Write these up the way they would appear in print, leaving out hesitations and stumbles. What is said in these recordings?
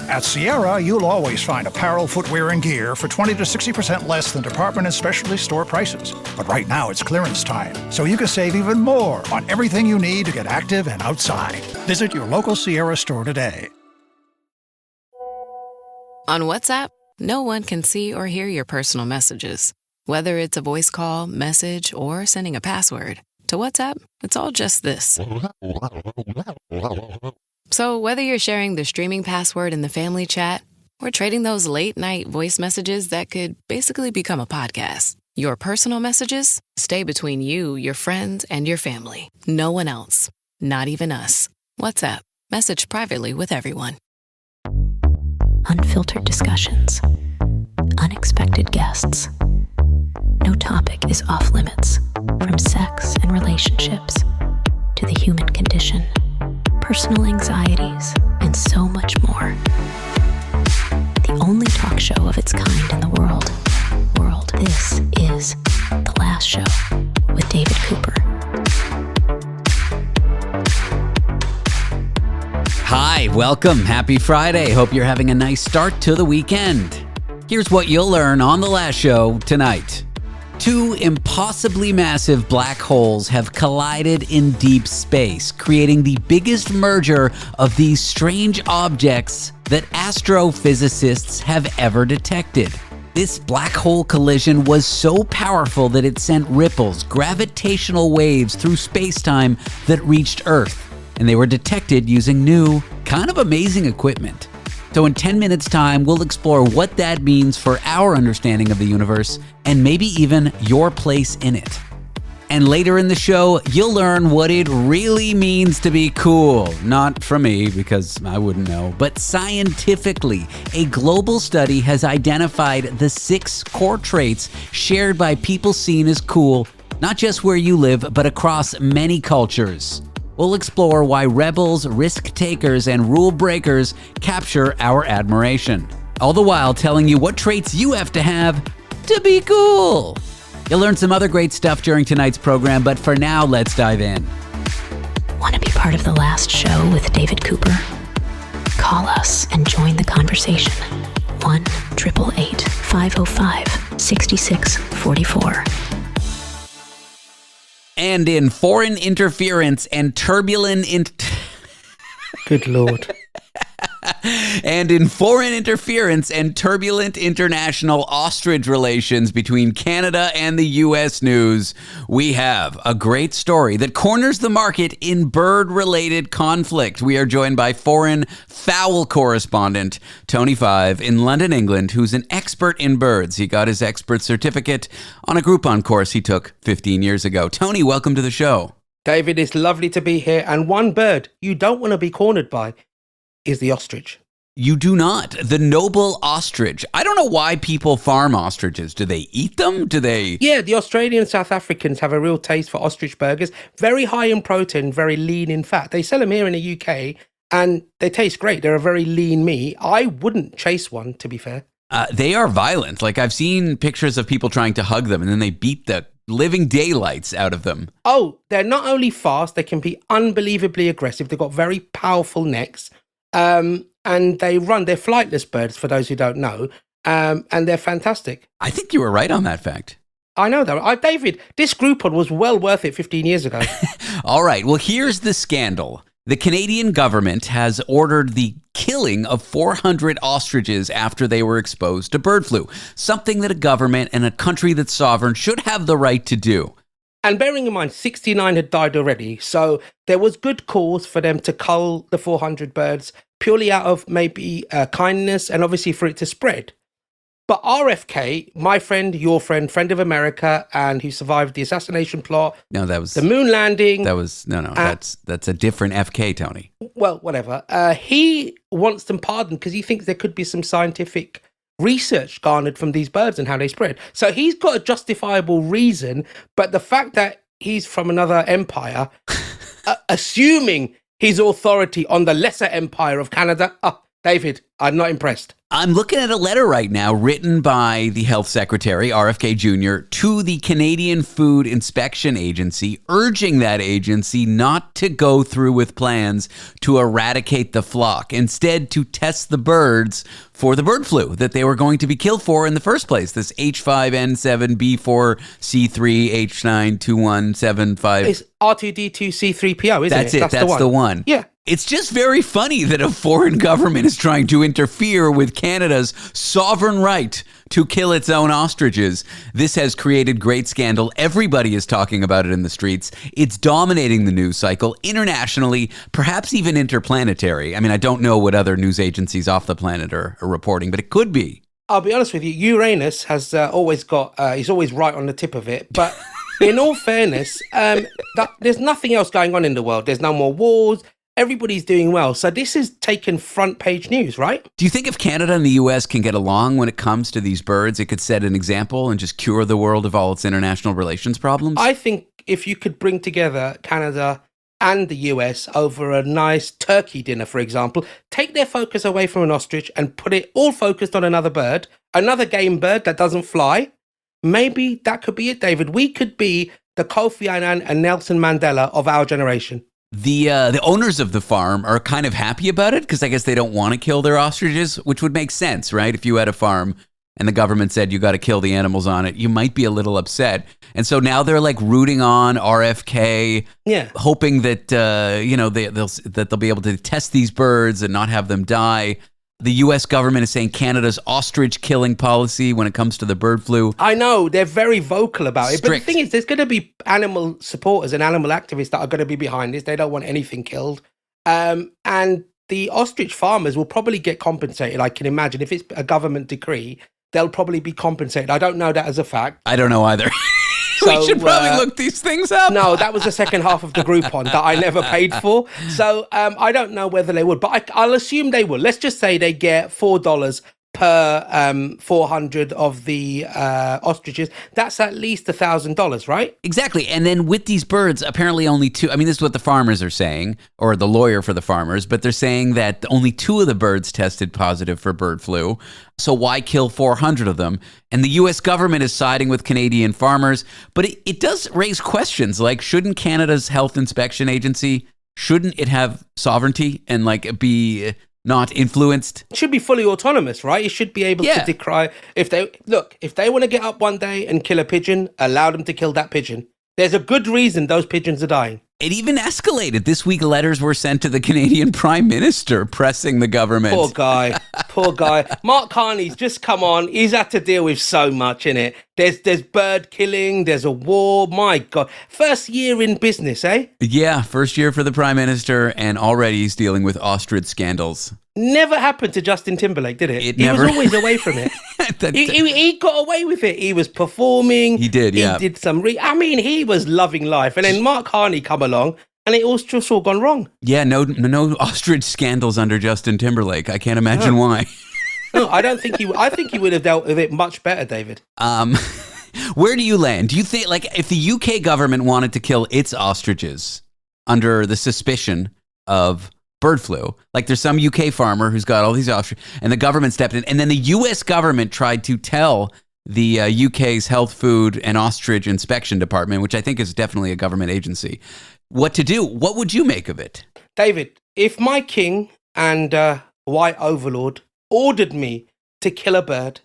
At Sierra, you'll always find apparel, footwear, and gear for 20 to 60% less than department and specialty store prices. But right now, it's clearance time, so you can save even more on everything you need to get active and outside. Visit your local Sierra store today. On WhatsApp, no one can see or hear your personal messages. Whether it's a voice call, message, or sending a password. To WhatsApp, it's all just this. So whether you're sharing the streaming password in the family chat or trading those late-night voice messages that could basically become a podcast, your personal messages stay between you, your friends, and your family. No one else. Not even us. WhatsApp. Message privately with everyone. Unfiltered discussions. Unexpected guests. No topic is off limits, from sex and relationships to the human condition, personal anxieties, and so much more. The only talk show of its kind in the world. This is The Last Show with David Cooper. Hi, welcome. Happy Friday. Hope you're having a nice start to the weekend. Here's what you'll learn on The Last Show tonight. 2 impossibly massive black holes have collided in deep space, creating the biggest merger of these strange objects that astrophysicists have ever detected. This black hole collision was so powerful that it sent ripples, gravitational waves through space-time that reached Earth, and they were detected using new, kind of amazing equipment. So in 10 minutes' time, we'll explore what that means for our understanding of the universe and maybe even your place in it. And later in the show, you'll learn what it really means to be cool. Not from me, because I wouldn't know, but scientifically. A global study has identified the 6 core traits shared by people seen as cool, not just where you live, but across many cultures. We'll explore why rebels, risk-takers, and rule-breakers capture our admiration. All the while telling you what traits you have to be cool. You'll learn some other great stuff during tonight's program, but for now, let's dive in. Want to be part of The Last Show with David Cooper? Call us and join the conversation. 1-888-505-6644. And in foreign interference and turbulent Good Lord. And in foreign interference and turbulent international ostrich relations between Canada and the U.S. news, we have a great story that corners the market in bird-related conflict. We are joined by foreign fowl correspondent Tony Five in London, England, who's an expert in birds. He got his expert certificate on a Groupon course he took 15 years ago. Tony, welcome to the show. David, it's lovely to be here. And one bird you don't want to be cornered by is the ostrich. You do not. The noble ostrich. I don't know why people farm ostriches. Do they eat them? Yeah, the Australian and South Africans have a real taste for ostrich burgers. Very high in protein, very lean in fat. They sell them here in the UK and they taste great. They're a very lean meat. I wouldn't chase one, to be fair. They are violent. Like, I've seen pictures of people trying to hug them and then they beat the living daylights out of them. Oh, they're not only fast, they can be unbelievably aggressive. They've got very powerful necks. And they're flightless birds, for those who don't know, and they're fantastic. I think you were right on that fact. I know that. David, this Groupon was well worth it 15 years ago. All right, well, here's the scandal. The Canadian government has ordered the killing of 400 ostriches after they were exposed to bird flu, something that a government and a country that's sovereign should have the right to do. And bearing in mind, 69 had died already, so there was good cause for them to cull the 400 birds purely out of maybe kindness and obviously for it to spread. But RFK, my friend, your friend of America, and who survived the assassination plot. No, that was the moon landing. That's a different FK, Tony. Well, whatever. He wants them pardoned because he thinks there could be some scientific research garnered from these birds and how they spread. So he's got a justifiable reason, but the fact that he's from another empire, assuming his authority on the lesser empire of Canada, David, I'm not impressed. I'm looking at a letter right now written by the health secretary, RFK Jr., to the Canadian Food Inspection Agency, urging that agency not to go through with plans to eradicate the flock, instead to test the birds for the bird flu that they were going to be killed for in the first place, this H5N7B4C3H92175. It's R2D2C3PO, isn't That's it? it. That's the one. Yeah. It's just very funny that a foreign government is trying to interfere with Canada's sovereign right to kill its own ostriches. This has created great scandal. Everybody is talking about it in the streets. It's dominating the news cycle internationally, perhaps even interplanetary. I mean, I don't know what other news agencies off the planet are reporting, but it could be. I'll be honest with you, Uranus has always got, he's always right on the tip of it. But in all fairness, there's nothing else going on in the world. There's no more wars. Everybody's doing well. So this is taken front page news, right? Do you think if Canada and the U.S. can get along when it comes to these birds, it could set an example and just cure the world of all its international relations problems? I think if you could bring together Canada and the US over a nice turkey dinner, for example, take their focus away from an ostrich and put it all focused on another bird, another game bird that doesn't fly, maybe that could be it, David. We could be the Kofi Annan and Nelson Mandela of our generation. The owners of the farm are kind of happy about it because I guess they don't want to kill their ostriches, which would make sense, right? If you had a farm and the government said you got to kill the animals on it, you might be a little upset. And so now they're like rooting on RFK, hoping that they'll be able to test these birds and not have them die. The U.S. government is saying Canada's ostrich killing policy when it comes to the bird flu. I know, they're very vocal about it. Strict. But the thing is, there's going to be animal supporters and animal activists that are going to be behind this. They don't want anything killed. And the ostrich farmers will probably get compensated. I can imagine if it's a government decree, they'll probably be compensated. I don't know that as a fact. I don't know either. So, we should probably look these things up. No, that was the second half of the Groupon that I never paid for. So I don't know whether they would, but I'll assume they will. Let's just say they get $4 per 400 of the ostriches. That's at least $1,000, right? Exactly. And then with these birds, apparently only two. I mean, this is what the farmers are saying, or the lawyer for the farmers, but they're saying that only 2 of the birds tested positive for bird flu. So why kill 400 of them? And the U.S. government is siding with Canadian farmers. But it does raise questions like, shouldn't Canada's health inspection agency, shouldn't it have sovereignty and like be not influenced? It should be fully autonomous, right? It should be able to decry. If they want to get up one day and kill a pigeon, allow them to kill that pigeon. There's a good reason those pigeons are dying. It even escalated. This week, letters were sent to the Canadian Prime Minister pressing the government. Poor guy. Mark Carney's just come on. He's had to deal with so much in it. There's bird killing. There's a war. My God. First year in business, eh? Yeah, first year for the Prime Minister, and already he's dealing with ostrich scandals. Never happened to Justin Timberlake, did it? He was always away from it. He got away with it. He was performing. He did, yeah. He did some... he was loving life. And then Mark Carney come along, and it all just all gone wrong. Yeah, no ostrich scandals under Justin Timberlake. I can't imagine why. No, I don't think he... I think he would have dealt with it much better, David. Where do you land? Do you think, like, if the UK government wanted to kill its ostriches under the suspicion of bird flu, like there's some UK farmer who's got all these ostriches, and the government stepped in, and then the US government tried to tell the UK's Health, Food and Ostrich Inspection Department, which I think is definitely a government agency, what to do. What would you make of it? David, if my king and white overlord ordered me to kill a bird,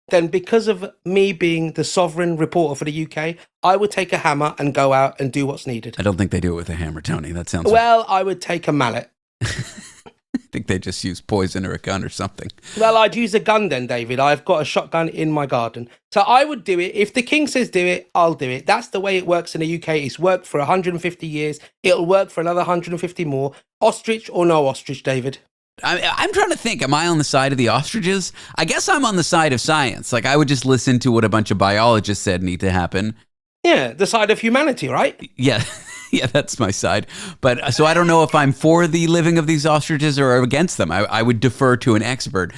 then because of me being the sovereign reporter for the UK, I would take a hammer and go out and do what's needed. I don't think they do it with a hammer, Tony. That sounds... Well, I would take a mallet. I think they just use poison or a gun or something. Well, I'd use a gun then, David. I've got a shotgun in my garden. So I would do it. If the king says do it, I'll do it. That's the way it works in the UK. It's worked for 150 years. It'll work for another 150 more. Ostrich or no ostrich, David? I'm trying to think. Am I on the side of the ostriches? I guess I'm on the side of science. Like, I would just listen to what a bunch of biologists said need to happen. Yeah, the side of humanity, right? Yeah. Yeah, that's my side. But so I don't know if I'm for the living of these ostriches or against them. I would defer to an expert.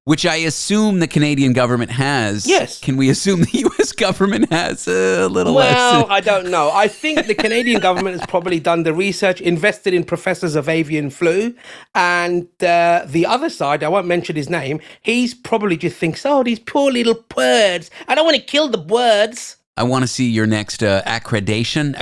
Which I assume the Canadian government has. Yes. Can we assume the U.S. government has a little less? Well, I don't know. I think the Canadian government has probably done the research, invested in professors of avian flu, and the other side, I won't mention his name, he's probably just thinks, oh, these poor little birds. I don't want to kill the birds. I want to see your next accreditation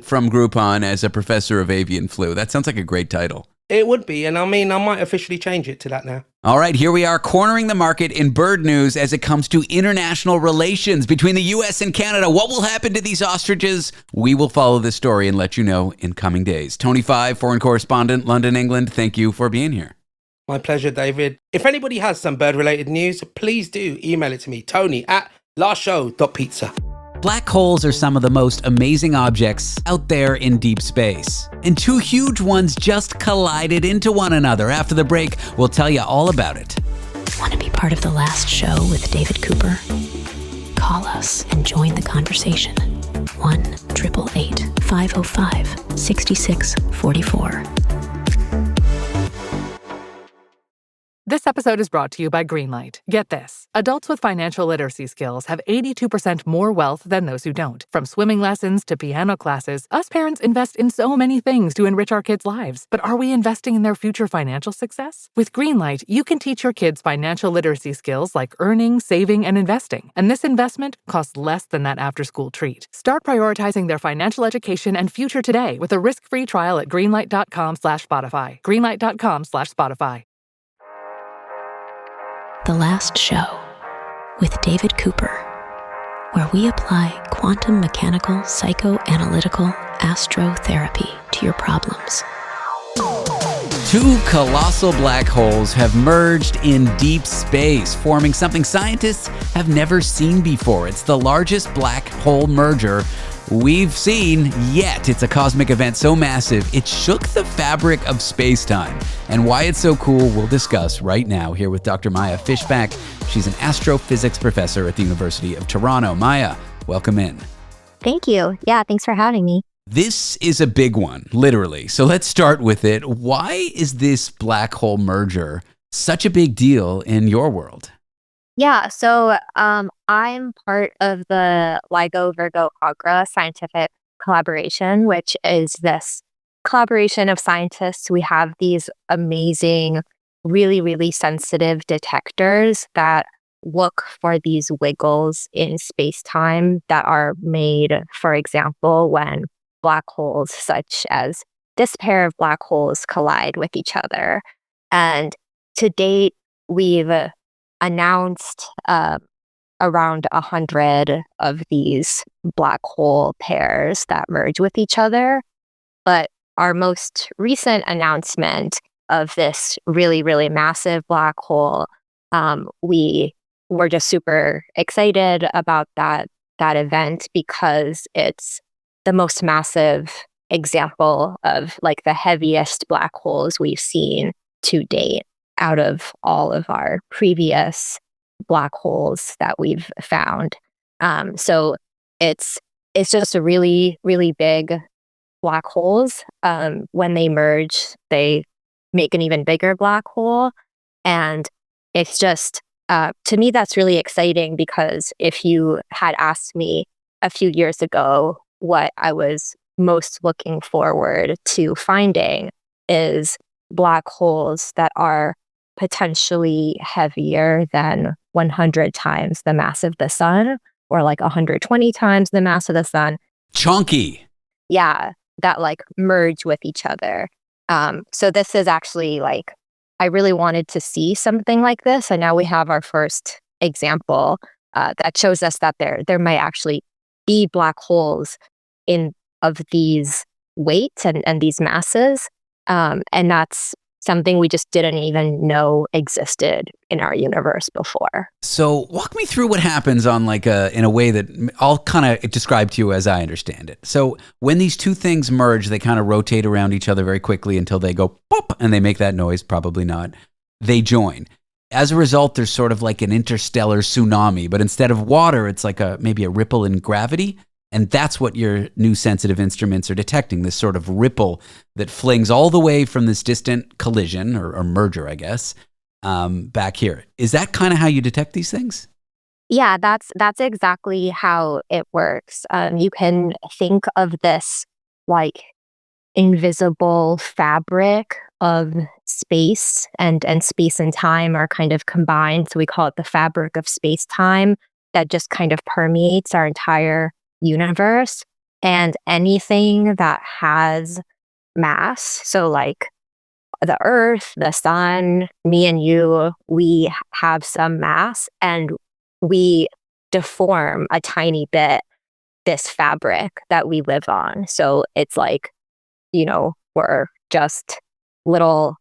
from Groupon as a professor of avian flu. That sounds like a great title. It would be, and I mean, I might officially change it to that now. All right, here we are cornering the market in bird news as it comes to international relations between the U.S. and Canada. What will happen to these ostriches? We will follow this story and let you know in coming days. Tony Five, foreign correspondent, London, England, thank you for being here. My pleasure, David. If anybody has some bird-related news, please do email it to me, tony@lastshow.pizza. Black holes are some of the most amazing objects out there in deep space. And two huge ones just collided into one another. After the break, we'll tell you all about it. Want to be part of the last show with David Cooper? Call us and join the conversation. 1-888-505-6644. This episode is brought to you by Greenlight. Get this. Adults with financial literacy skills have 82% more wealth than those who don't. From swimming lessons to piano classes, us parents invest in so many things to enrich our kids' lives. But are we investing in their future financial success? With Greenlight, you can teach your kids financial literacy skills like earning, saving, and investing. And this investment costs less than that after-school treat. Start prioritizing their financial education and future today with a risk-free trial at greenlight.com/Spotify. Greenlight.com/Spotify. The Last Show with David Cooper, where we apply quantum mechanical psychoanalytical astrotherapy to your problems. Two colossal black holes have merged in deep space, forming something scientists have never seen before. It's the largest black hole merger we've seen yet. It's a cosmic event so massive, it shook the fabric of space-time. And why it's so cool, we'll discuss right now here with Dr. Maya Fishbach. She's an astrophysics professor at the University of Toronto. Maya, welcome in. Thank you. Yeah, thanks for having me. This is a big one, literally. So let's start with it. Why is this black hole merger such a big deal in your world? Yeah, so I'm part of the LIGO Virgo Agra scientific collaboration, which is this collaboration of scientists. We have these amazing, really, really sensitive detectors that look for these wiggles in space-time that are made, for example, when black holes such as this pair of black holes collide with each other. And to date, we've announced around 100 of these black hole pairs that merge with each other. But our most recent announcement of this really, really massive black hole, we were just super excited about that event because it's the most massive example of like the heaviest black holes we've seen to date out of all of our previous black holes that we've found. So it's just a really, really big black holes. When they merge, they make an even bigger black hole. And it's just, to me, that's really exciting because if you had asked me a few years ago what I was most looking forward to finding is black holes that are potentially heavier than 100 times the mass of the sun, or like 120 times the mass of the sun. Chunky. Yeah, that like merge with each other. So this is actually like, I really wanted to see something like this. And now we have our first example that shows us that there might actually be black holes of these weights and these masses. And that's something we just didn't even know existed in our universe before. So walk me through what happens on like in a way that I'll kind of describe to you as I understand it. So when these two things merge, they kind of rotate around each other very quickly until they go pop and they make that noise, probably not. They join. As a result, there's sort of like an interstellar tsunami, but instead of water, it's like maybe a ripple in gravity. And that's what your new sensitive instruments are detecting, this sort of ripple that flings all the way from this distant collision or merger, I guess, back here. Is that kind of how you detect these things? Yeah, that's exactly how it works. You can think of this like invisible fabric of space, and space and time are kind of combined. So we call it the fabric of space-time that just kind of permeates our entire universe. And anything that has mass, so like the Earth, the sun, me and you, we have some mass, and we deform a tiny bit this fabric that we live on. So it's like, we're just little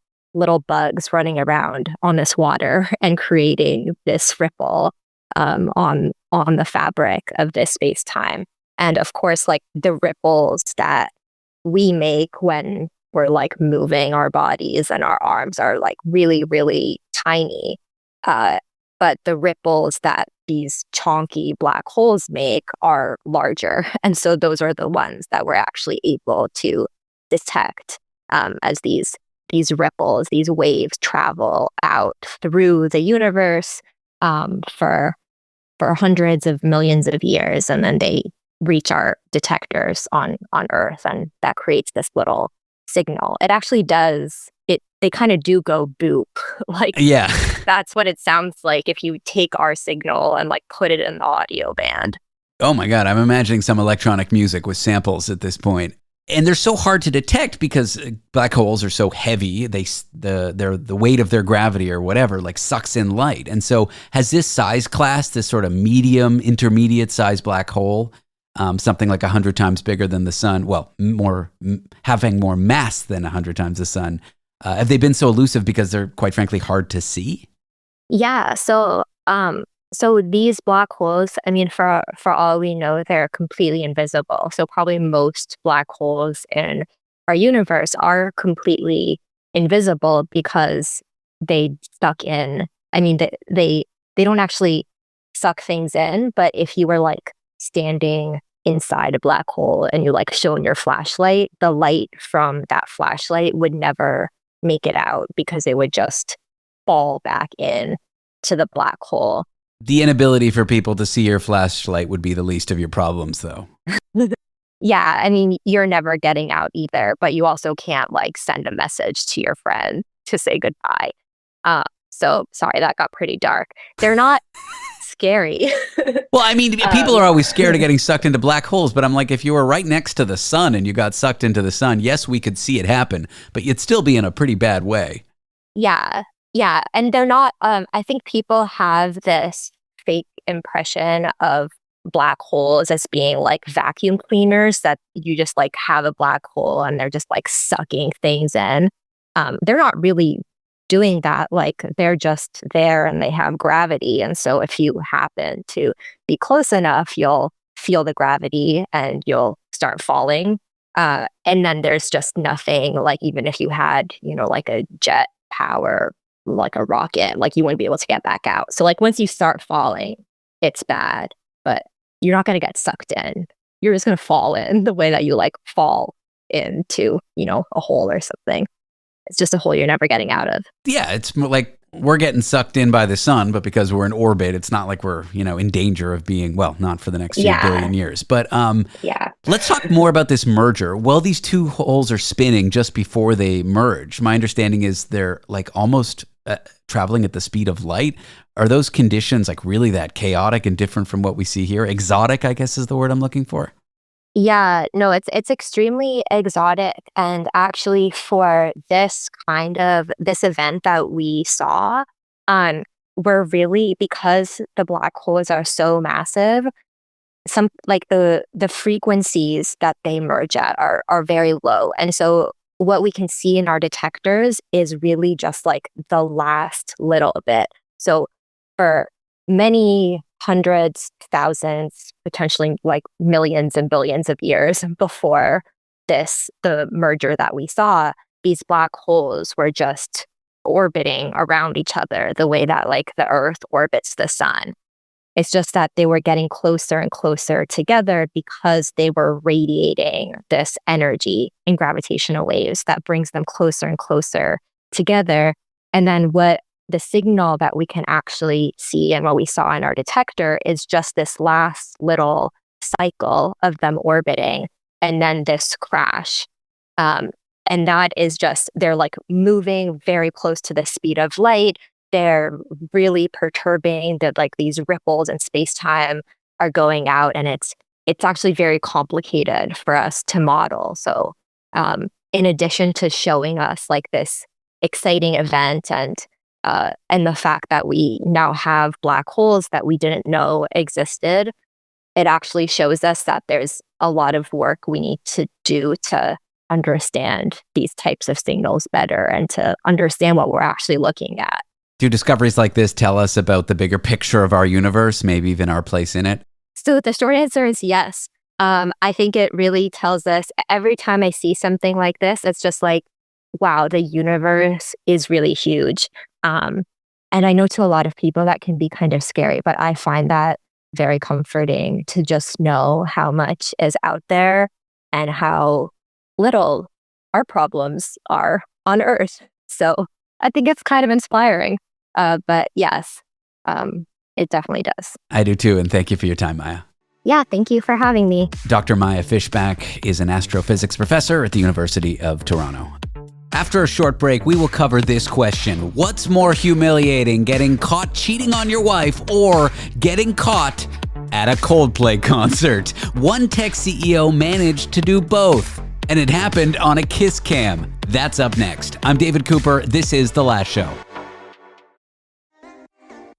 bugs running around on this water and creating this ripple on the fabric of this space-time. And of course, like the ripples that we make when we're like moving our bodies and our arms are like really, really tiny. But the ripples that these chonky black holes make are larger. And so those are the ones that we're actually able to detect as these ripples, these waves travel out through the universe for hundreds of millions of years, and then they reach our detectors on Earth, and that creates this little signal. It actually does. They kind of do go boop. Like, yeah, that's what it sounds like if you take our signal and like put it in the audio band. Oh my God, I'm imagining some electronic music with samples at this point. And they're so hard to detect because black holes are so heavy. The weight of their gravity or whatever like sucks in light. And so has this size class, this sort of medium, intermediate size black hole, something like 100 times bigger than the sun, well, having more mass than 100 times the sun, have they been so elusive because they're quite frankly hard to see? Yeah. So these black holes, I mean, for all we know, they're completely invisible. So probably most black holes in our universe are completely invisible because they suck in. I mean, they don't actually suck things in, but if you were like standing inside a black hole and you like shone your flashlight, the light from that flashlight would never make it out because it would just fall back in to the black hole. The inability for people to see your flashlight would be the least of your problems, though. Yeah, I mean, you're never getting out either, but you also can't like send a message to your friend to say goodbye. So sorry, that got pretty dark. They're not scary. Well, I mean, people are always scared of getting sucked into black holes, but I'm like, if you were right next to the sun and you got sucked into the sun, yes, we could see it happen, but you'd still be in a pretty bad way. Yeah. Yeah. And they're not, I think people have this fake impression of black holes as being like vacuum cleaners, that you just like have a black hole and they're just like sucking things in. They're not really doing that. Like they're just there and they have gravity. And so if you happen to be close enough, you'll feel the gravity and you'll start falling. And then there's just nothing, like even if you had, like a jet power, like a rocket, like you wouldn't be able to get back out. So like once you start falling, it's bad, but you're not going to get sucked in. You're just going to fall in the way that you like fall into, a hole or something. It's just a hole you're never getting out of. Yeah, it's like we're getting sucked in by the sun, but because we're in orbit, it's not like we're, in danger of being, well, not for the next few billion years. But let's talk more about this merger. Well, these two holes are spinning just before they merge. My understanding is they're like almost traveling at the speed of light. Are those conditions like really that chaotic and different from what we see here? Exotic, I guess is the word I'm looking for. Yeah, no, it's extremely exotic. And actually for this event that we saw, we're really, because the black holes are so massive, some like the frequencies that they merge at are very low. And so what we can see in our detectors is really just like the last little bit. So for many hundreds, thousands, potentially like millions and billions of years before the merger that we saw, these black holes were just orbiting around each other the way that like the Earth orbits the sun. It's just that they were getting closer and closer together because they were radiating this energy in gravitational waves that brings them closer and closer together. And then what the signal that we can actually see and what we saw in our detector is just this last little cycle of them orbiting and then this crash. And that is just, they're like moving very close to the speed of light. They're really perturbing that, like, these ripples in space-time are going out, and it's actually very complicated for us to model. So in addition to showing us like this exciting event and the fact that we now have black holes that we didn't know existed, it actually shows us that there's a lot of work we need to do to understand these types of signals better and to understand what we're actually looking at. Do discoveries like this tell us about the bigger picture of our universe, maybe even our place in it? So the short answer is yes. I think it really tells us, every time I see something like this, it's just like, wow, the universe is really huge. And I know to a lot of people that can be kind of scary, but I find that very comforting to just know how much is out there and how little our problems are on Earth. So I think it's kind of inspiring. But yes, it definitely does. I do too, and thank you for your time, Maya. Yeah, thank you for having me. Dr. Maya Fishbach is an astrophysics professor at the University of Toronto. After a short break, we will cover this question. What's more humiliating, getting caught cheating on your wife or getting caught at a Coldplay concert? One tech CEO managed to do both, and it happened on a kiss cam. That's up next. I'm David Cooper. This is The Last Show.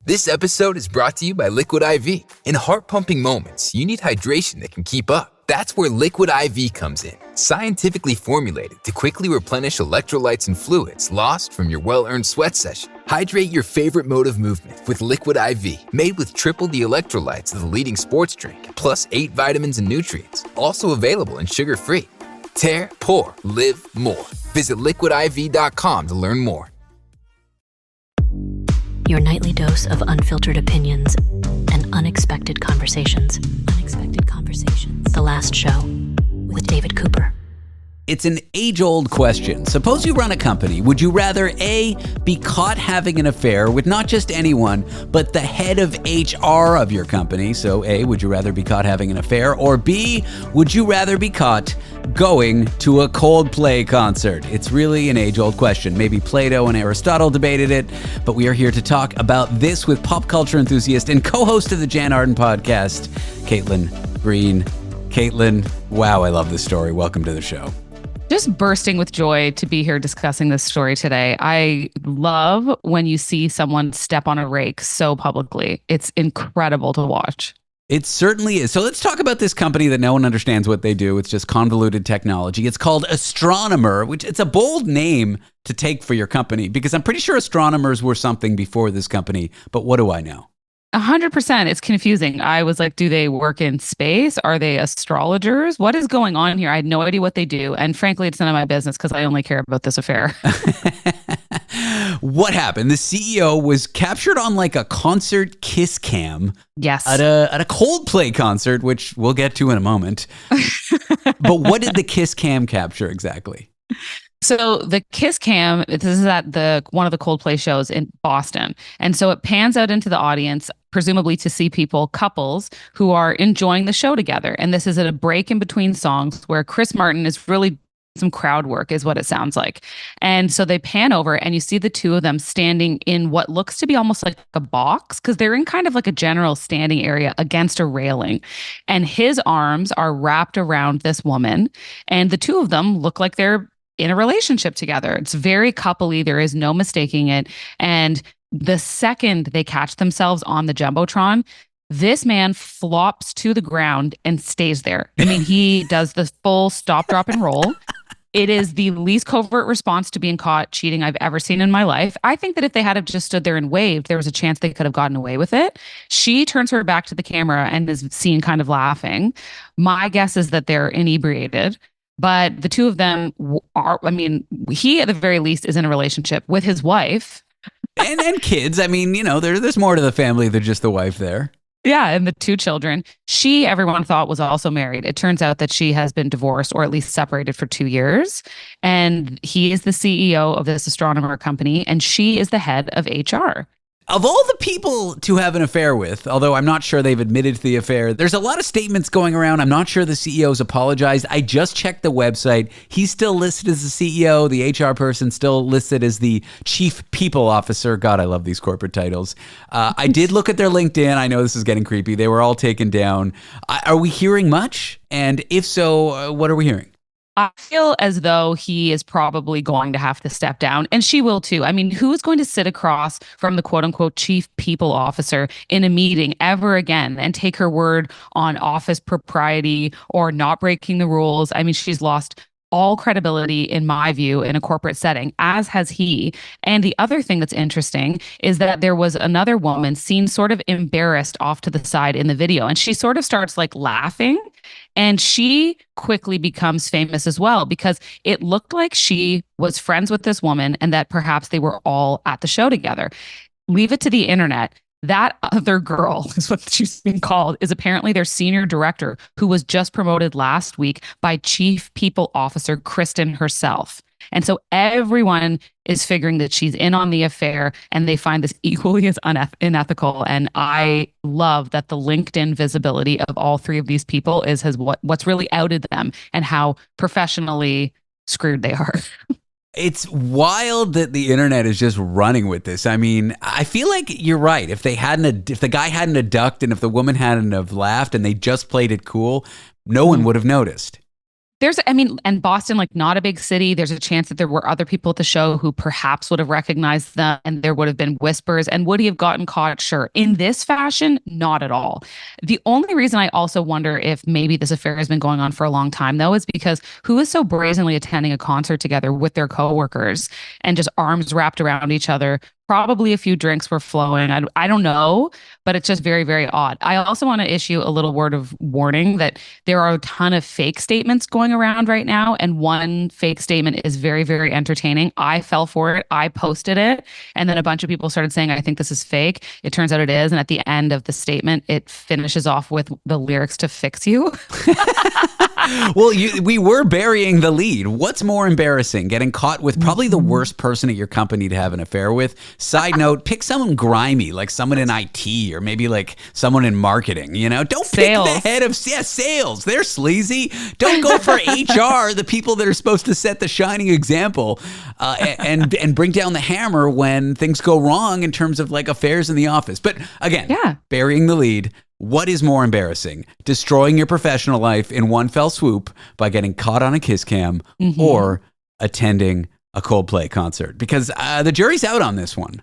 This episode is brought to you by Liquid IV. In heart-pumping moments, you need hydration that can keep up. That's where Liquid IV comes in. Scientifically formulated to quickly replenish electrolytes and fluids lost from your well-earned sweat session. Hydrate your favorite mode of movement with Liquid IV, made with triple the electrolytes of the leading sports drink, plus 8 vitamins and nutrients. Also available and sugar-free. Tear, pour, live more. Visit liquidiv.com to learn more. Your nightly dose of unfiltered opinions and unexpected conversations. Unexpected Conversations. The Last Show with David Cooper. It's an age-old question. Suppose you run a company. Would you rather A, be caught having an affair with not just anyone, but the head of HR of your company? So A, would you rather be caught having an affair? Or B, would you rather be caught going to a Coldplay concert? It's really an age-old question. Maybe Plato and Aristotle debated it, but we are here to talk about this with pop culture enthusiast and co-host of the Jan Arden Podcast, Caitlin Green. Caitlin, wow, I love this story. Welcome to the show. Just bursting with joy to be here discussing this story today. I love when you see someone step on a rake so publicly. It's incredible to watch. It certainly is. So let's talk about this company that no one understands what they do. It's just convoluted technology. It's called Astronomer, which it's a bold name to take for your company because I'm pretty sure astronomers were something before this company. But what do I know? 100%. It's confusing. I was like, do they work in space? Are they astrologers? What is going on here? I had no idea what they do. And frankly, it's none of my business because I only care about this affair. What happened? The CEO was captured on like a concert kiss cam. Yes. At a Coldplay concert, which we'll get to in a moment. But what did the kiss cam capture exactly? So the kiss cam, this is at one of the Coldplay shows in Boston. And so it pans out into the audience, presumably to see couples who are enjoying the show together. And this is at a break in between songs where Chris Martin is really some crowd work is what it sounds like. And so they pan over and you see the two of them standing in what looks to be almost like a box because they're in kind of like a general standing area against a railing. And his arms are wrapped around this woman. And the two of them look like they're in a relationship together. It's very coupley. There is no mistaking it. And the second they catch themselves on the Jumbotron, this man flops to the ground and stays there. I mean, he does the full stop, drop, and roll. It is the least covert response to being caught cheating I've ever seen in my life. I think that if they had have just stood there and waved, there was a chance they could have gotten away with it. She turns her back to the camera and is seen kind of laughing. My guess is that they're inebriated. But the two of them are, I mean, he at the very least is in a relationship with his wife. and kids. I mean, you know, there's more to the family than just the wife there. Yeah, and the 2 children. She, everyone thought, was also married. It turns out that she has been divorced or at least separated for 2 years. And he is the CEO of this astronomer company, and she is the head of HR. Of all the people to have an affair with, although I'm not sure they've admitted to the affair, there's a lot of statements going around. I'm not sure the CEO's apologized. I just checked the website. He's still listed as the CEO. The HR person still listed as the chief people officer. God, I love these corporate titles. I did look at their LinkedIn. I know this is getting creepy. They were all taken down. Are we hearing much? And if so, what are we hearing? I feel as though he is probably going to have to step down, and she will too. I mean, who is going to sit across from the quote unquote chief people officer in a meeting ever again and take her word on office propriety or not breaking the rules? I mean, she's lost all credibility, in my view, in a corporate setting, as has he. And the other thing that's interesting is that there was another woman seen sort of embarrassed off to the side in the video, and she sort of starts like laughing. And she quickly becomes famous as well because it looked like she was friends with this woman and that perhaps they were all at the show together. Leave it to the internet. That other girl is what she's being called, is apparently their senior director, who was just promoted last week by Chief People Officer Kristen herself. And so everyone is figuring that she's in on the affair, and they find this equally as unethical. And I love that the LinkedIn visibility of all 3 of these people is what's really outed them and how professionally screwed they are. It's wild that the internet is just running with this. I mean, I feel like you're right. If the guy hadn't have ducked and if the woman hadn't have laughed and they just played it cool, no one would have noticed. And Boston, like not a big city, there's a chance that there were other people at the show who perhaps would have recognized them and there would have been whispers. And would he have gotten caught? Sure. In this fashion, not at all. The only reason I also wonder if maybe this affair has been going on for a long time, though, is because who is so brazenly attending a concert together with their coworkers and just arms wrapped around each other? Probably a few drinks were flowing. I don't know, but it's just very, very odd. I also want to issue a little word of warning that there are a ton of fake statements going around right now. And one fake statement is very, very entertaining. I fell for it. I posted it. And then a bunch of people started saying, I think this is fake. It turns out it is. And at the end of the statement, it finishes off with the lyrics to Fix You. Well, we were burying the lead. What's more embarrassing? Getting caught with probably the worst person at your company to have an affair with? Side note, pick someone grimy, like someone in IT or maybe like someone in marketing, you know? Don't pick the head of sales. They're sleazy. Don't go for HR, the people that are supposed to set the shining example and bring down the hammer when things go wrong in terms of like affairs in the office. But again, burying the lead. What is more embarrassing? Destroying your professional life in one fell swoop by getting caught on a kiss cam or attending a Coldplay concert? Because the jury's out on this one.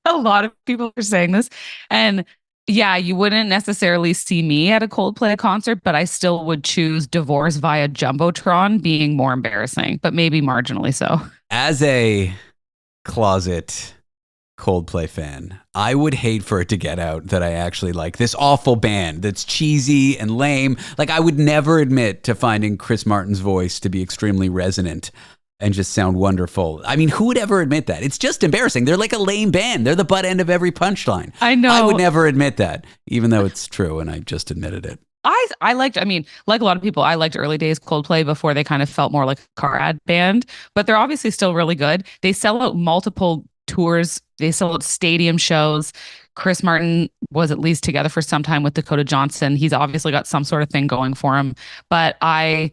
A lot of people are saying this. And yeah, you wouldn't necessarily see me at a Coldplay concert, but I still would choose divorce via Jumbotron being more embarrassing, but maybe marginally so. As a closet Coldplay fan, I would hate for it to get out that I actually like this awful band that's cheesy and lame. Like, I would never admit to finding Chris Martin's voice to be extremely resonant and just sound wonderful. I mean, who would ever admit that? It's just embarrassing. They're like a lame band. They're the butt end of every punchline. I know. I would never admit that, even though it's true, and I just admitted it. I liked, like a lot of people, I liked early days Coldplay before they kind of felt more like a car ad band, but they're obviously still really good. They sell out multiple tours. They sell out stadium shows. Chris Martin was at least together for some time with Dakota Johnson. He's obviously got some sort of thing going for him, but I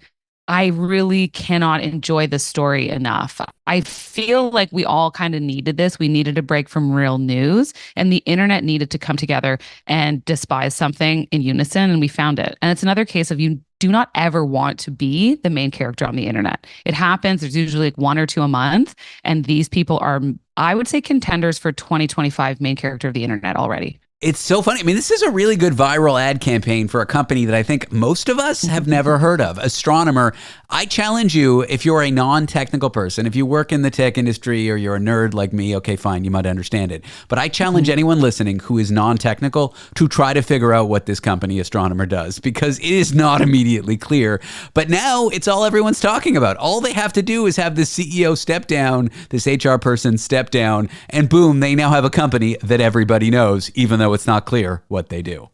really cannot enjoy this story enough. I feel like we all kind of needed this. We needed a break from real news, and the internet needed to come together and despise something in unison, and we found it. And it's another case of you do not ever want to be the main character on the internet. It happens. There's usually like 1 or 2 a month, and these people are, I would say, contenders for 2025 main character of the internet already. It's so funny. I mean, this is a really good viral ad campaign for a company that I think most of us have never heard of. Astronomer, I challenge you, if you're a non-technical person, if you work in the tech industry or you're a nerd like me, okay, fine, you might understand it. But I challenge anyone listening who is non-technical to try to figure out what this company Astronomer does, because it is not immediately clear. But now it's all everyone's talking about. All they have to do is have the CEO step down, this HR person step down, and boom, they now have a company that everybody knows, even though it's not clear what they do.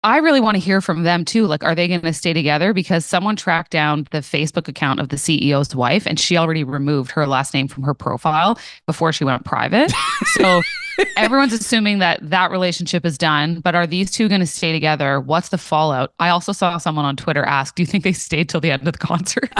I really want to hear from them too. Like, are they going to stay together? Because someone tracked down the Facebook account of the CEO's wife, and she already removed her last name from her profile before she went private. So everyone's assuming that that relationship is done. But are these two going to stay together? What's the fallout? I also saw someone on Twitter ask, do you think they stayed till the end of the concert?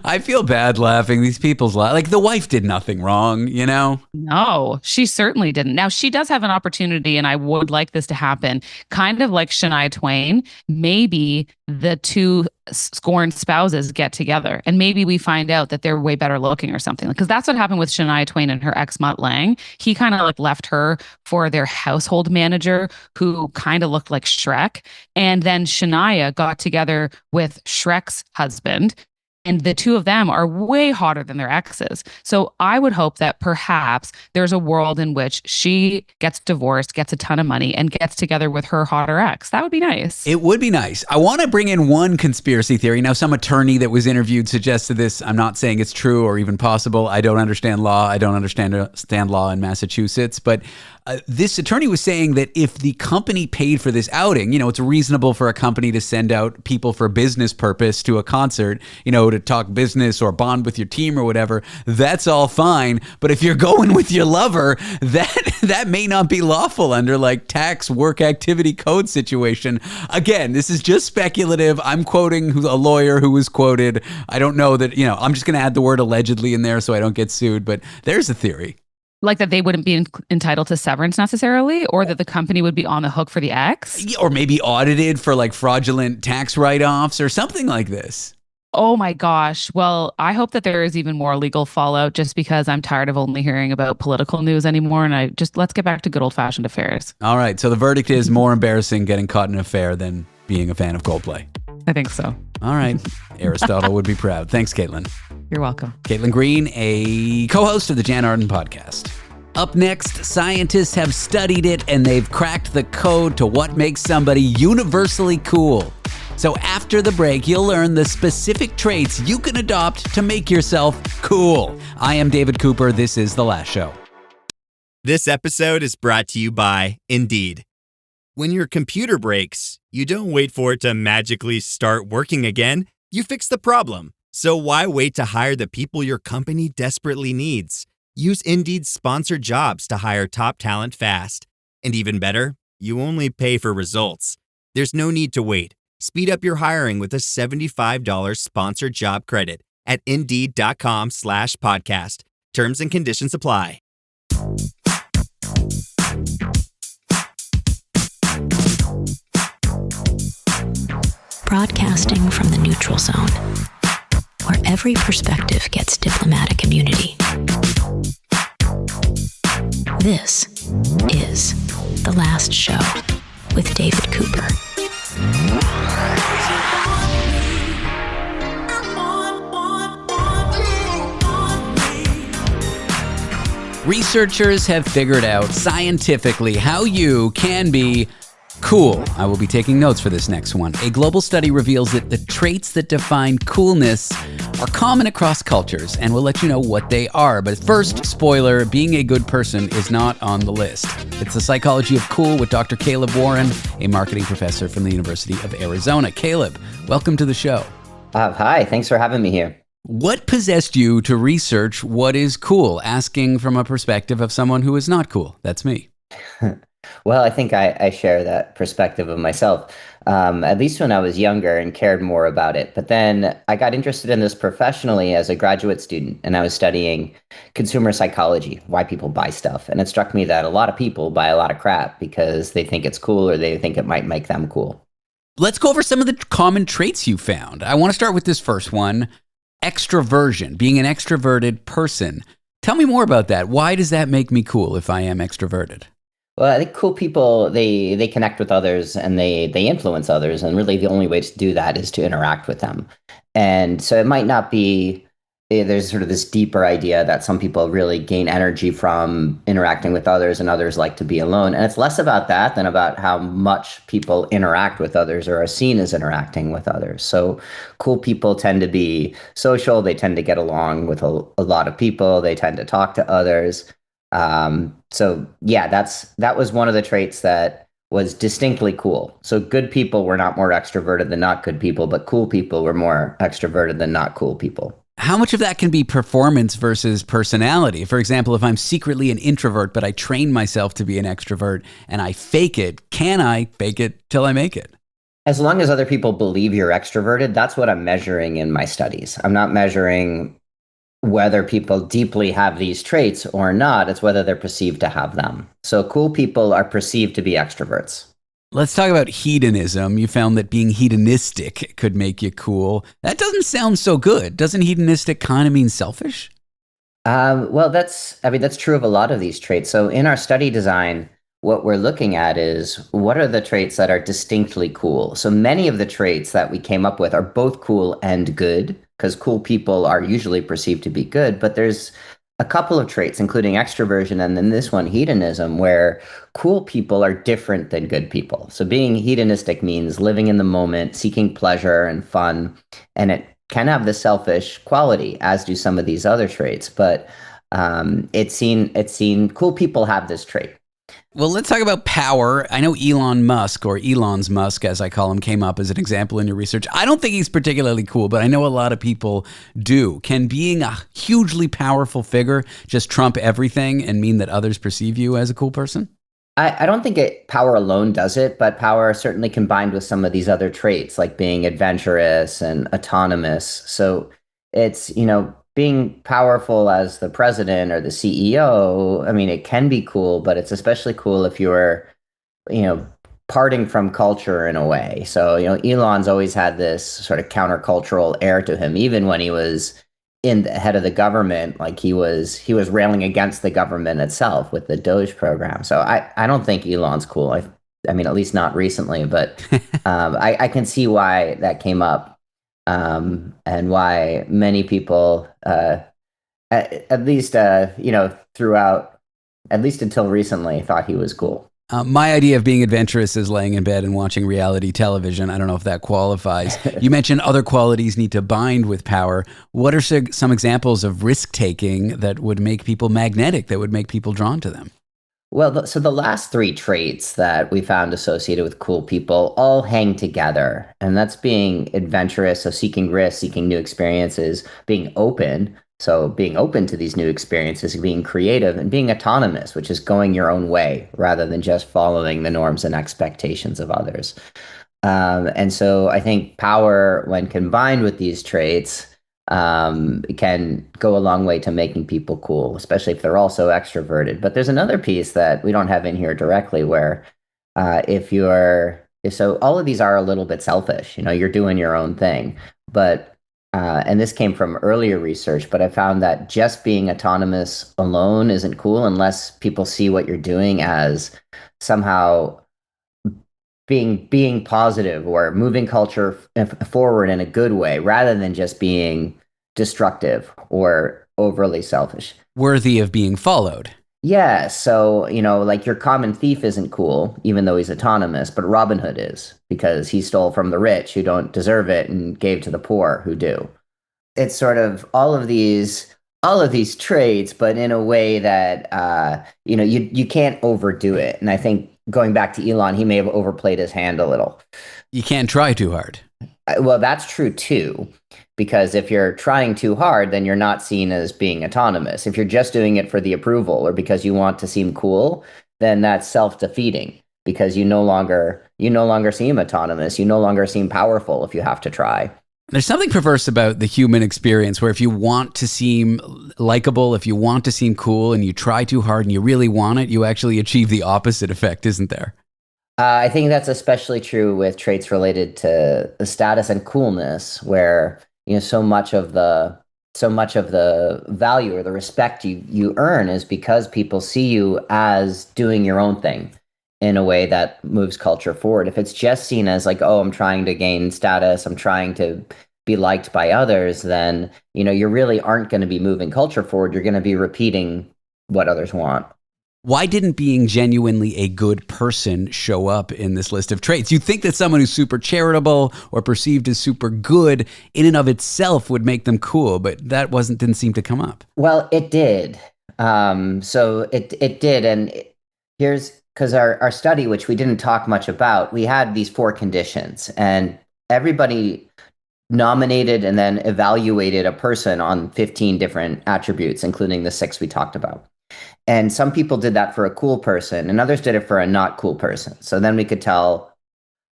I feel bad laughing. These people's like the wife did nothing wrong, you know? No, she certainly didn't. Now, she does have an opportunity, and I would like this to happen, kind of like Shania Twain. Maybe the two scorned spouses get together, and maybe we find out that they're way better looking or something. Because that's what happened with Shania Twain and her ex, Mutt Lange. He kind of like left her for their household manager, who kind of looked like Shrek. And then Shania got together with Shrek's husband. And the two of them are way hotter than their exes. So I would hope that perhaps there's a world in which she gets divorced, gets a ton of money, and gets together with her hotter ex. That would be nice. It would be nice. I want to bring in one conspiracy theory. Now, some attorney that was interviewed suggested this. I'm not saying it's true or even possible. I don't understand law. I don't understand law in Massachusetts. But this attorney was saying that if the company paid for this outing, it's reasonable for a company to send out people for business purpose to a concert, to talk business or bond with your team or whatever. That's all fine. But if you're going with your lover, that may not be lawful under like tax work activity code situation. Again, this is just speculative. I'm quoting a lawyer who was quoted. I don't know that, I'm just going to add the word allegedly in there so I don't get sued. But there's a theory. Like that they wouldn't be entitled to severance necessarily, or that the company would be on the hook for the ex? Yeah, or maybe audited for like fraudulent tax write-offs or something like this. Oh my gosh. Well, I hope that there is even more legal fallout, just because I'm tired of only hearing about political news anymore. And let's get back to good old-fashioned affairs. All right. So the verdict is more embarrassing getting caught in an affair than being a fan of Coldplay. I think so. All right. Aristotle would be proud. Thanks, Caitlin. You're welcome. Caitlin Green, a co-host of the Jan Arden Podcast. Up next, scientists have studied it and they've cracked the code to what makes somebody universally cool. So after the break, you'll learn the specific traits you can adopt to make yourself cool. I am David Cooper. This is The Last Show. This episode is brought to you by Indeed. When your computer breaks, you don't wait for it to magically start working again. You fix the problem. So why wait to hire the people your company desperately needs? Use Indeed's sponsored jobs to hire top talent fast. And even better, you only pay for results. There's no need to wait. Speed up your hiring with a $75 sponsored job credit at Indeed.com/podcast. Terms and conditions apply. Broadcasting from the neutral zone, where every perspective gets diplomatic immunity. This is The Last Show with David Cooper. Researchers have figured out scientifically how you can be cool. I will be taking notes for this next one. A global study reveals that the traits that define coolness are common across cultures, and we'll let you know what they are. But first, spoiler, being a good person is not on the list. It's the psychology of cool with Dr. Caleb Warren, a marketing professor from the University of Arizona. Caleb, welcome to the show. Hi, thanks for having me here. What possessed you to research what is cool, asking from a perspective of someone who is not cool? That's me. Well, I think I share that perspective of myself, at least when I was younger and cared more about it. But then I got interested in this professionally as a graduate student, and I was studying consumer psychology, why people buy stuff. And it struck me that a lot of people buy a lot of crap because they think it's cool or they think it might make them cool. Let's go over some of the common traits you found. I want to start with this first one, extroversion, being an extroverted person. Tell me more about that. Why does that make me cool if I am extroverted? Well, I think cool people, they connect with others and they influence others. And really the only way to do that is to interact with them. And so it might not be, there's sort of this deeper idea that some people really gain energy from interacting with others and others like to be alone. And it's less about that than about how much people interact with others or are seen as interacting with others. So cool people tend to be social. They tend to get along with a lot of people. They tend to talk to others. So yeah, that was one of the traits that was distinctly cool. So good people were not more extroverted than not good people, but cool people were more extroverted than not cool people. How much of that can be performance versus personality? For example, if I'm secretly an introvert, but I train myself to be an extrovert and I fake it, can I fake it till I make it? As long as other people believe you're extroverted, that's what I'm measuring in my studies. I'm not measuring whether people deeply have these traits or not. It's whether they're perceived to have them. So cool people are perceived to be extroverts. Let's talk about hedonism. You found that being hedonistic could make you cool. That doesn't sound so good. Doesn't hedonistic kind of mean selfish? Well, that's true of a lot of these traits. So in our study design, what we're looking at is what are the traits that are distinctly cool. So many of the traits that we came up with are both cool and good, because cool people are usually perceived to be good, but there's a couple of traits, including extroversion, and then this one, hedonism, where cool people are different than good people. So being hedonistic means living in the moment, seeking pleasure and fun, and it can have the selfish quality, as do some of these other traits. But it's seen cool people have this trait. Well, let's talk about power. I know Elon Musk, or Elon's Musk, as I call him, came up as an example in your research. I don't think he's particularly cool, but I know a lot of people do. Can being a hugely powerful figure just trump everything and mean that others perceive you as a cool person? I don't think power alone does it, but power certainly combined with some of these other traits, like being adventurous and autonomous. So it's, being powerful as the president or the CEO, I mean, it can be cool, but it's especially cool if you're, parting from culture in a way. So, Elon's always had this sort of countercultural air to him, even when he was in the head of the government, like he was railing against the government itself with the Doge program. So I don't think Elon's cool. I mean, at least not recently, but I can see why that came up. And why many people, at least throughout, at least until recently, thought he was cool. My idea of being adventurous is laying in bed and watching reality television. I don't know if that qualifies. You mentioned other qualities need to bind with power. What are some examples of risk-taking that would make people magnetic, that would make people drawn to them? Well, so the last three traits that we found associated with cool people all hang together. And that's being adventurous, so seeking risk, seeking new experiences, being open, so being open to these new experiences, being creative, and being autonomous, which is going your own way rather than just following the norms and expectations of others. And so I think power, when combined with these traits, can go a long way to making people cool, especially if they're also extroverted. But there's another piece that we don't have in here directly where so all of these are a little bit selfish, you're doing your own thing. But, and this came from earlier research, but I found that just being autonomous alone isn't cool unless people see what you're doing as somehow being positive or moving culture forward in a good way, rather than just being destructive or overly selfish. Worthy of being followed. Yeah. So, like your common thief isn't cool, even though he's autonomous, but Robin Hood is, because he stole from the rich who don't deserve it and gave to the poor who do. It's sort of all of these traits, but in a way that, you can't overdo it. And I think going back to Elon, he may have overplayed his hand a little. You can't try too hard. Well, that's true too, because if you're trying too hard, then you're not seen as being autonomous. If you're just doing it for the approval or because you want to seem cool, then that's self-defeating, because you no longer seem autonomous. You no longer seem powerful if you have to try. There's something perverse about the human experience where if you want to seem likable, if you want to seem cool and you try too hard and you really want it, you actually achieve the opposite effect, isn't there? I think that's especially true with traits related to the status and coolness, where so much of the value or the respect you earn is because people see you as doing your own thing in a way that moves culture forward. If it's just seen as like, oh, I'm trying to gain status, I'm trying to be liked by others, then, you really aren't going to be moving culture forward. You're going to be repeating what others want. Why didn't being genuinely a good person show up in this list of traits? You'd think that someone who's super charitable or perceived as super good in and of itself would make them cool, but that didn't seem to come up. Well, it did. So it did. And here's because our study, which we didn't talk much about, we had these 4 conditions, and everybody nominated and then evaluated a person on 15 different attributes, including the 6 we talked about. And some people did that for a cool person, and others did it for a not cool person. So then we could tell,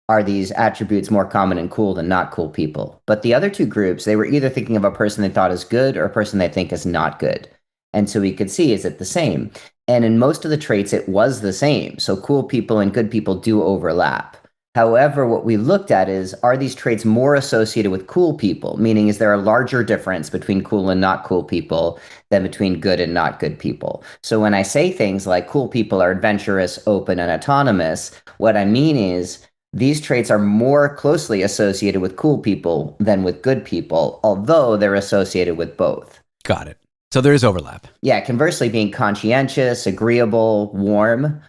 are these attributes more common in cool than not cool people? But the other 2 groups, they were either thinking of a person they thought is good or a person they think is not good. And so we could see, is it the same? And in most of the traits, it was the same. So cool people and good people do overlap. However, what we looked at is, are these traits more associated with cool people? Meaning, is there a larger difference between cool and not cool people than between good and not good people? So when I say things like cool people are adventurous, open, and autonomous, what I mean is these traits are more closely associated with cool people than with good people, although they're associated with both. Got it. So there is overlap. Yeah, conversely, being conscientious, agreeable, warm.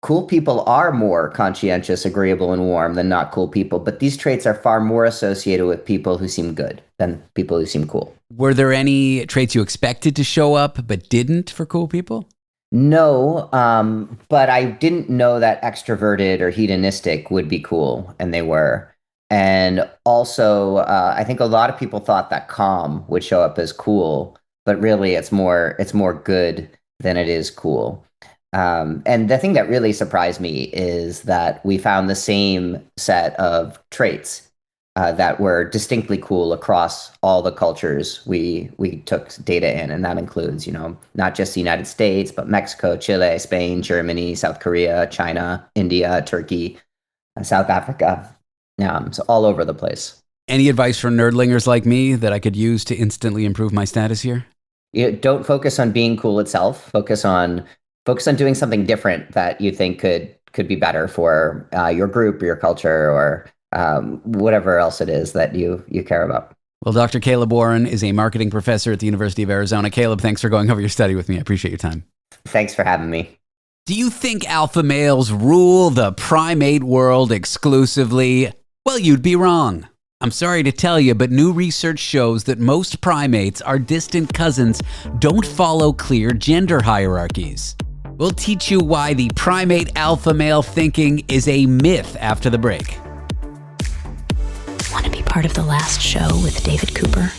Cool people are more conscientious, agreeable, and warm than not cool people, but these traits are far more associated with people who seem good than people who seem cool. Were there any traits you expected to show up but didn't for cool people? No, but I didn't know that extroverted or hedonistic would be cool, and they were. And also, I think a lot of people thought that calm would show up as cool, but really it's more good than it is cool. And the thing that really surprised me is that we found the same set of traits that were distinctly cool across all the cultures we took data in. And that includes, not just the United States, but Mexico, Chile, Spain, Germany, South Korea, China, India, Turkey, South Africa. So all over the place. Any advice for nerdlingers like me that I could use to instantly improve my status here? Don't focus on being cool itself. Focus on doing something different that you think could be better for your group or your culture or whatever else it is that you care about. Well, Dr. Caleb Warren is a marketing professor at the University of Arizona. Caleb, thanks for going over your study with me. I appreciate your time. Thanks for having me. Do you think alpha males rule the primate world exclusively? Well, you'd be wrong. I'm sorry to tell you, but new research shows that most primates, our distant cousins, don't follow clear gender hierarchies. We'll teach you why the primate alpha male thinking is a myth after the break. Want to be part of the last show with David Cooper?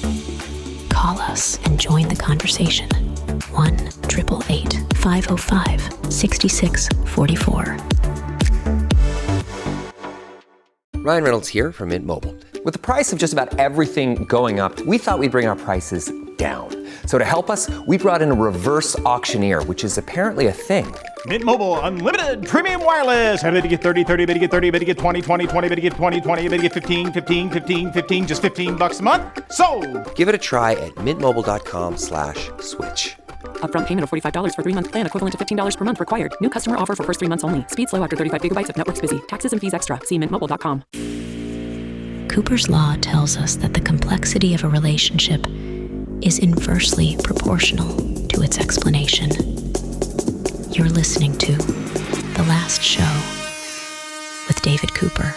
Call us and join the conversation. 1-888-505-6644. Ryan Reynolds here from Mint Mobile. With the price of just about everything going up, we thought we'd bring our prices down. So to help us, we brought in a reverse auctioneer, which is apparently a thing. Mint Mobile Unlimited Premium Wireless. How to get 30, 30, bit to get 30, bit to get 20, 20, 20, bit to get 20, 20, bit to get 15, 15, 15, 15, just $15 a month? Sold! Give it a try at mintmobile.com/switch. Upfront payment of $45 for 3-month plan, equivalent to $15 per month required. New customer offer for first 3 months only. Speed slow after 35 gigabytes if network's busy. Taxes and fees extra. See mintmobile.com. Cooper's Law tells us that the complexity of a relationship is inversely proportional to its explanation. You're listening to The Last Show with David Cooper.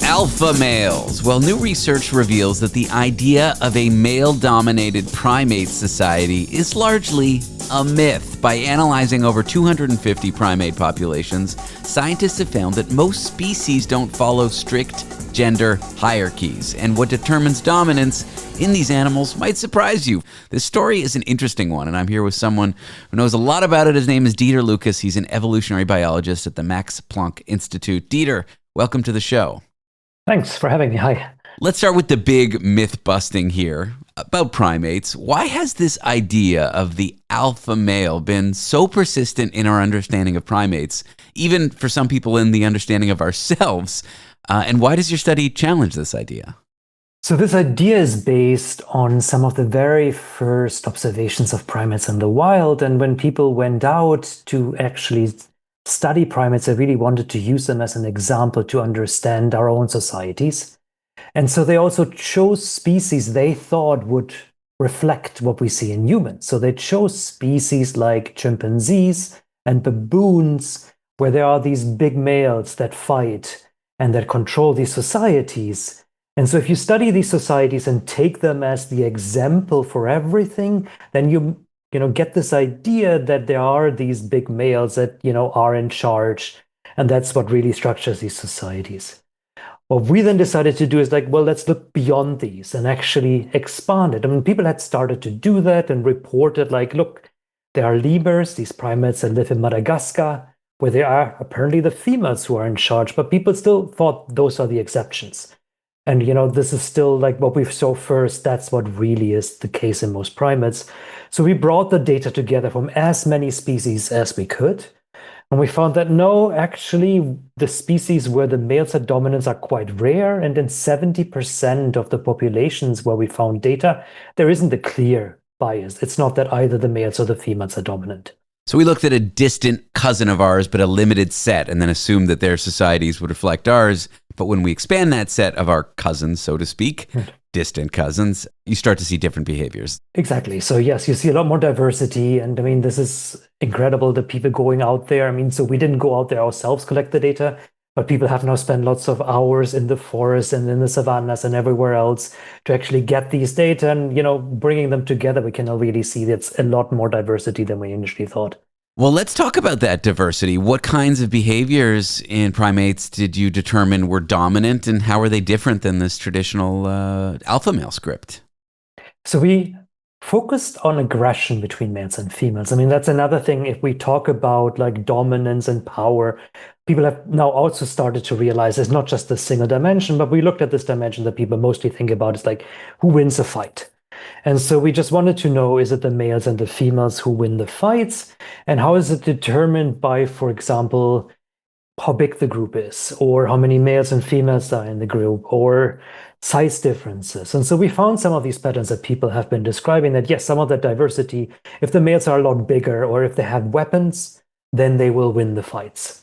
Alpha males. Well, new research reveals that the idea of a male-dominated primate society is largely a myth. By analyzing over 250 primate populations, scientists have found that most species don't follow strict gender hierarchies, and what determines dominance in these animals might surprise you. This story is an interesting one, and I'm here with someone who knows a lot about it. His name is Dieter Lukas. He's an evolutionary biologist at the Max Planck Institute. Dieter, welcome to the show. Thanks for having me. Hi. Let's start with the big myth busting here about primates. Why has this idea of the alpha male been so persistent in our understanding of primates, even for some people in the understanding of ourselves? And why does your study challenge this idea? So this idea is based on some of the very first observations of primates in the wild. And when people went out to actually study primates, they really wanted to use them as an example to understand our own societies. And so they also chose species they thought would reflect what we see in humans. So they chose species like chimpanzees and baboons, where there are these big males that fight and that control these societies. And so if you study these societies and take them as the example for everything, then you get this idea that there are these big males that, are in charge, and that's what really structures these societies. What we then decided to do is let's look beyond these and actually expand it. I mean, people had started to do that and reported look, there are lemurs, these primates that live in Madagascar, where they are apparently the females who are in charge, but people still thought those are the exceptions. And, this is still what we saw first. That's what really is the case in most primates. So we brought the data together from as many species as we could. And we found that no, actually, the species where the males are dominant are quite rare. And in 70% of the populations where we found data, there isn't a clear bias. It's not that either the males or the females are dominant. So we looked at a distant cousin of ours, but a limited set, and then assumed that their societies would reflect ours. But when we expand that set of our cousins, so to speak, distant cousins, you start to see different behaviors. Exactly. So yes, you see a lot more diversity. And I mean, this is incredible, the people going out there. I mean, so we didn't go out there ourselves, collect the data, but people have now spent lots of hours in the forest and in the savannas and everywhere else to actually get these data. And, bringing them together, we can really see that's a lot more diversity than we initially thought. Well, let's talk about that diversity. What kinds of behaviors in primates did you determine were dominant, and how are they different than this traditional alpha male script? So we focused on aggression between males and females. I mean, that's another thing. If we talk about dominance and power, people have now also started to realize it's not just a single dimension, but we looked at this dimension that people mostly think about is who wins a fight. And so we just wanted to know, is it the males and the females who win the fights? And how is it determined by, for example, how big the group is, or how many males and females are in the group, or size differences? And so we found some of these patterns that people have been describing, that yes, some of that diversity, if the males are a lot bigger or if they have weapons, then they will win the fights.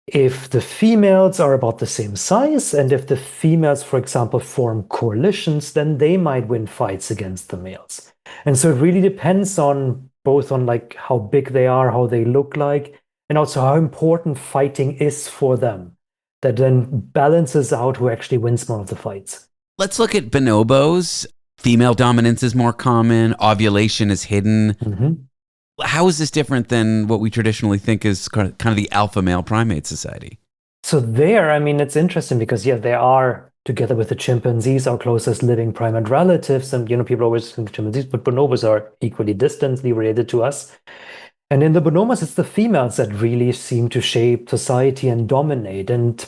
If the females are about the same size, and if the females, for example, form coalitions, then they might win fights against the males. And so it really depends on both on how big they are, how they look like, and also how important fighting is for them. That then balances out who actually wins more of the fights. Let's look at bonobos. Female dominance is more common. Ovulation is hidden. Mm-hmm. How is this different than what we traditionally think is kind of the alpha male primate society? So there, I mean, it's interesting because, they are, together with the chimpanzees, our closest living primate relatives. And, people always think chimpanzees, but bonobos are equally distantly related to us. And in the bonobos, it's the females that really seem to shape society and dominate. And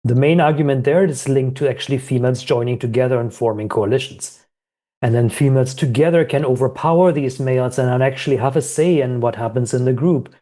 the main argument there is linked to actually females joining together and forming coalitions. And then females together can overpower these males and actually have a say in what happens in the group,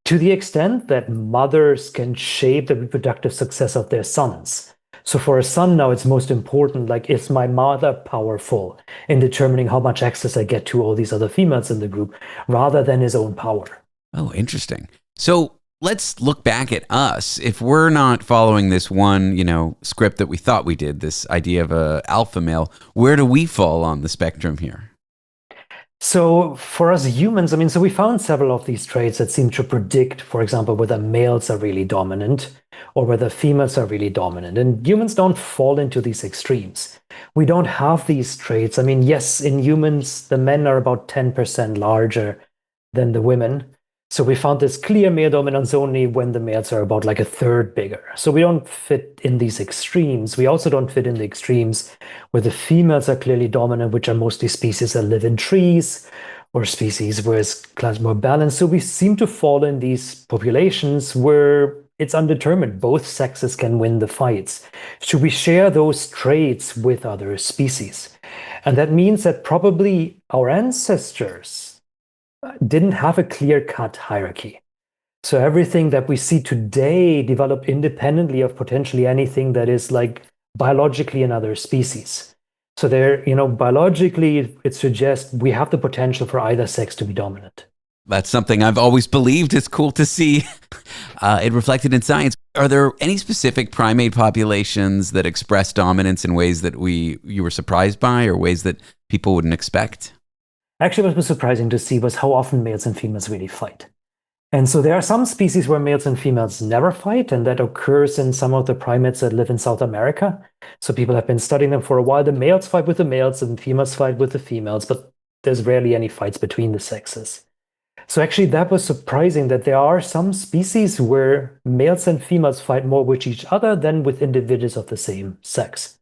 to the extent that mothers can shape the reproductive success of their sons. So for a son now, it's most important, is my mother powerful in determining how much access I get to all these other females in the group, rather than his own power. Oh, interesting. So let's look back at us. If we're not following this one, script that we thought we did, this idea of a alpha male, where do we fall on the spectrum here? So for us humans, I mean, so we found several of these traits that seem to predict, for example, whether males are really dominant or whether females are really dominant. And humans don't fall into these extremes. We don't have these traits. I mean, yes, in humans, the men are about 10% larger than the women. So we found this clear male dominance only when the males are about a third bigger. So we don't fit in these extremes. We also don't fit in the extremes where the females are clearly dominant, which are mostly species that live in trees, or species where it's more balanced. So we seem to fall in these populations where it's undetermined. Both sexes can win the fights. Should we share those traits with other species? And that means that probably our ancestors didn't have a clear-cut hierarchy. So everything that we see today developed independently of potentially anything that is biologically another species. So there, biologically, it suggests we have the potential for either sex to be dominant. That's something I've always believed. It's cool to see it reflected in science. Are there any specific primate populations that express dominance in ways that you were surprised by, or ways that people wouldn't expect? Actually, what was surprising to see was how often males and females really fight. And so there are some species where males and females never fight, and that occurs in some of the primates that live in South America. So people have been studying them for a while. The males fight with the males and females fight with the females, but there's rarely any fights between the sexes. So actually that was surprising that there are some species where males and females fight more with each other than with individuals of the same sex.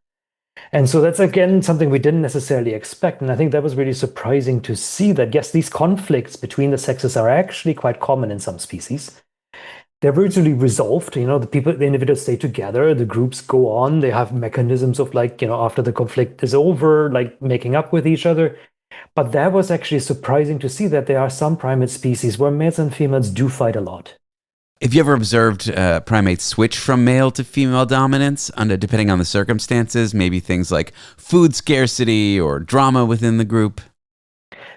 And so that's, again, something we didn't necessarily expect. And I think that was really surprising to see that, yes, these conflicts between the sexes are actually quite common in some species. They're virtually resolved. The individuals stay together, the groups go on, they have mechanisms of after the conflict is over, making up with each other. But that was actually surprising to see that there are some primate species where males and females do fight a lot. Have you ever observed primates switch from male to female dominance depending on the circumstances? Maybe things like food scarcity or drama within the group?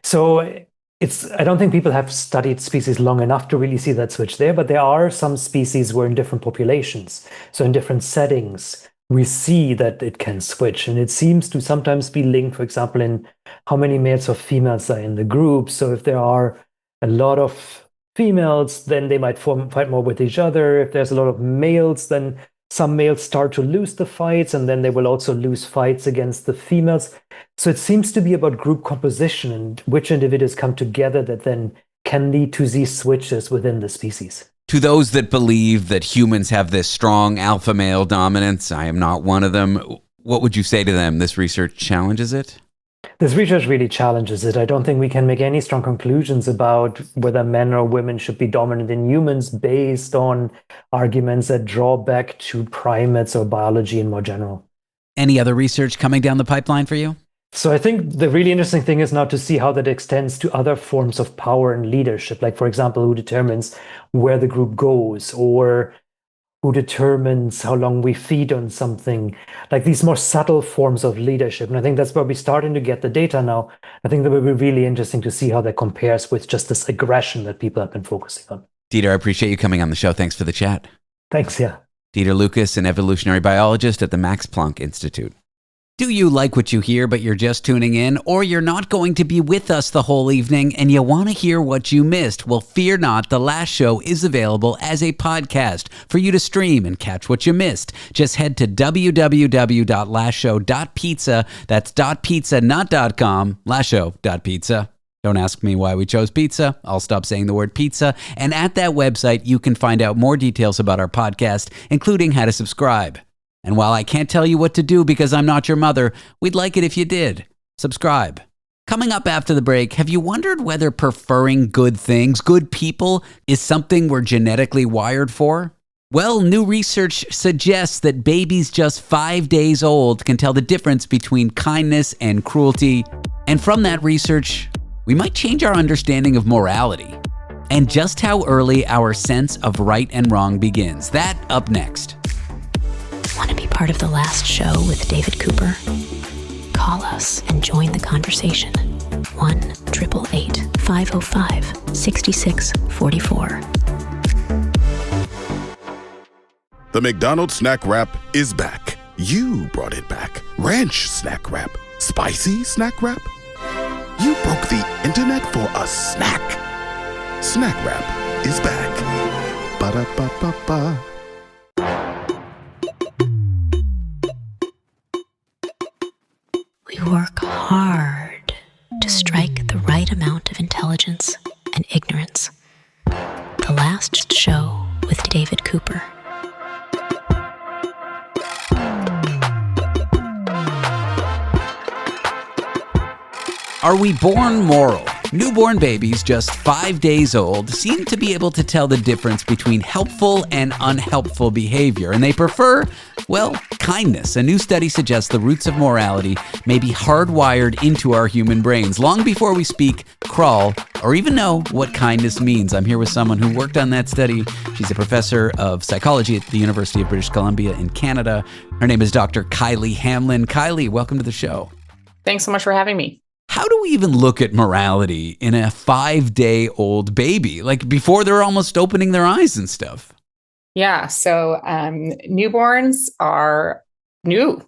So I don't think people have studied species long enough to really see that switch there, but there are some species where in different populations, so in different settings, we see that it can switch. And it seems to sometimes be linked, for example, in how many males or females are in the group. So if there are a lot of females, then they might fight more with each other. If there's a lot of males, then some males start to lose the fights, and then they will also lose fights against the females. So it seems to be about group composition and which individuals come together that then can lead to these switches within the species. To those that believe that humans have this strong alpha male dominance, I am not one of them. What would you say to them? This research challenges it? This research really challenges it. I don't think we can make any strong conclusions about whether men or women should be dominant in humans based on arguments that draw back to primates or biology in more general. Any other research coming down the pipeline for you? So I think the really interesting thing is now to see how that extends to other forms of power and leadership, like, for example, who determines where the group goes, or who determines how long we feed on something, like these more subtle forms of leadership. And I think that's where we're starting to get the data now. I think that will be really interesting to see how that compares with just this aggression that people have been focusing on. Dieter, I appreciate you coming on the show. Thanks for the chat. Thanks, yeah. Dieter Lukas, an evolutionary biologist at the Max Planck Institute. Do you like what you hear, but you're just tuning in, or you're not going to be with us the whole evening and you want to hear what you missed? Well, fear not. The last show is available as a podcast for you to stream and catch what you missed. Just head to www.lastshow.pizza. That's .pizza, not .com. Lastshow.pizza. Don't ask me why we chose pizza. I'll stop saying the word pizza. And at that website, you can find out more details about our podcast, including how to subscribe. And while I can't tell you what to do because I'm not your mother, we'd like it if you did. Subscribe. Coming up after the break, have you wondered whether preferring good things, good people, is something we're genetically wired for? Well, new research suggests that babies just 5 days old can tell the difference between kindness and cruelty. And from that research, we might change our understanding of morality and just how early our sense of right and wrong begins. That up next. Want to be part of the last show with David Cooper? Call us and join the conversation. 1-888-505-6644. The McDonald's Snack Wrap is back. You brought it back. Ranch Snack Wrap. Spicy Snack Wrap. You broke the internet for a snack. Snack Wrap is back. Ba-da-ba-ba-ba. We work hard to strike the right amount of intelligence and ignorance. The last show with David Cooper. Are we born moral? Newborn babies, just 5 days old, seem to be able to tell the difference between helpful and unhelpful behavior, and they prefer, well, kindness. A new study suggests the roots of morality may be hardwired into our human brains long before we speak, crawl, or even know what kindness means. I'm here with someone who worked on that study. She's a professor of psychology at the University of British Columbia in Canada. Her name is Dr. Kiley Hamlin. Kiley, welcome to the show. Thanks so much for having me. How do we even look at morality in a 5-day-old baby? Like before they're almost opening their eyes and stuff. Yeah. So newborns are new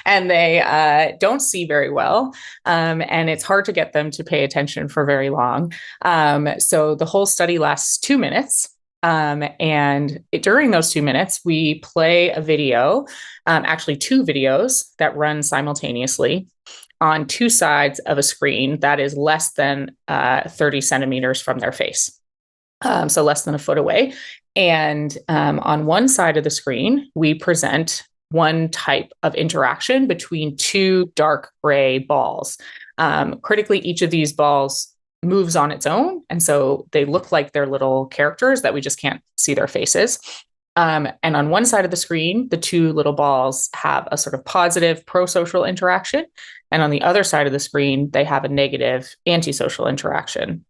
and they don't see very well. And it's hard to get them to pay attention for very long. So the whole study lasts 2 minutes. During those 2 minutes, we play a video, actually 2 videos that run simultaneously. on two sides of a screen that is less than 30 centimeters from their face. So less than a foot away. And on one side of the screen, we present one type of interaction between two dark gray balls. Critically, each of these balls moves on its own. And so they look like they're little characters that we just can't see their faces. And on one side of the screen, the two little balls have a sort of positive pro-social interaction. And on the other side of the screen, they have a negative antisocial interaction.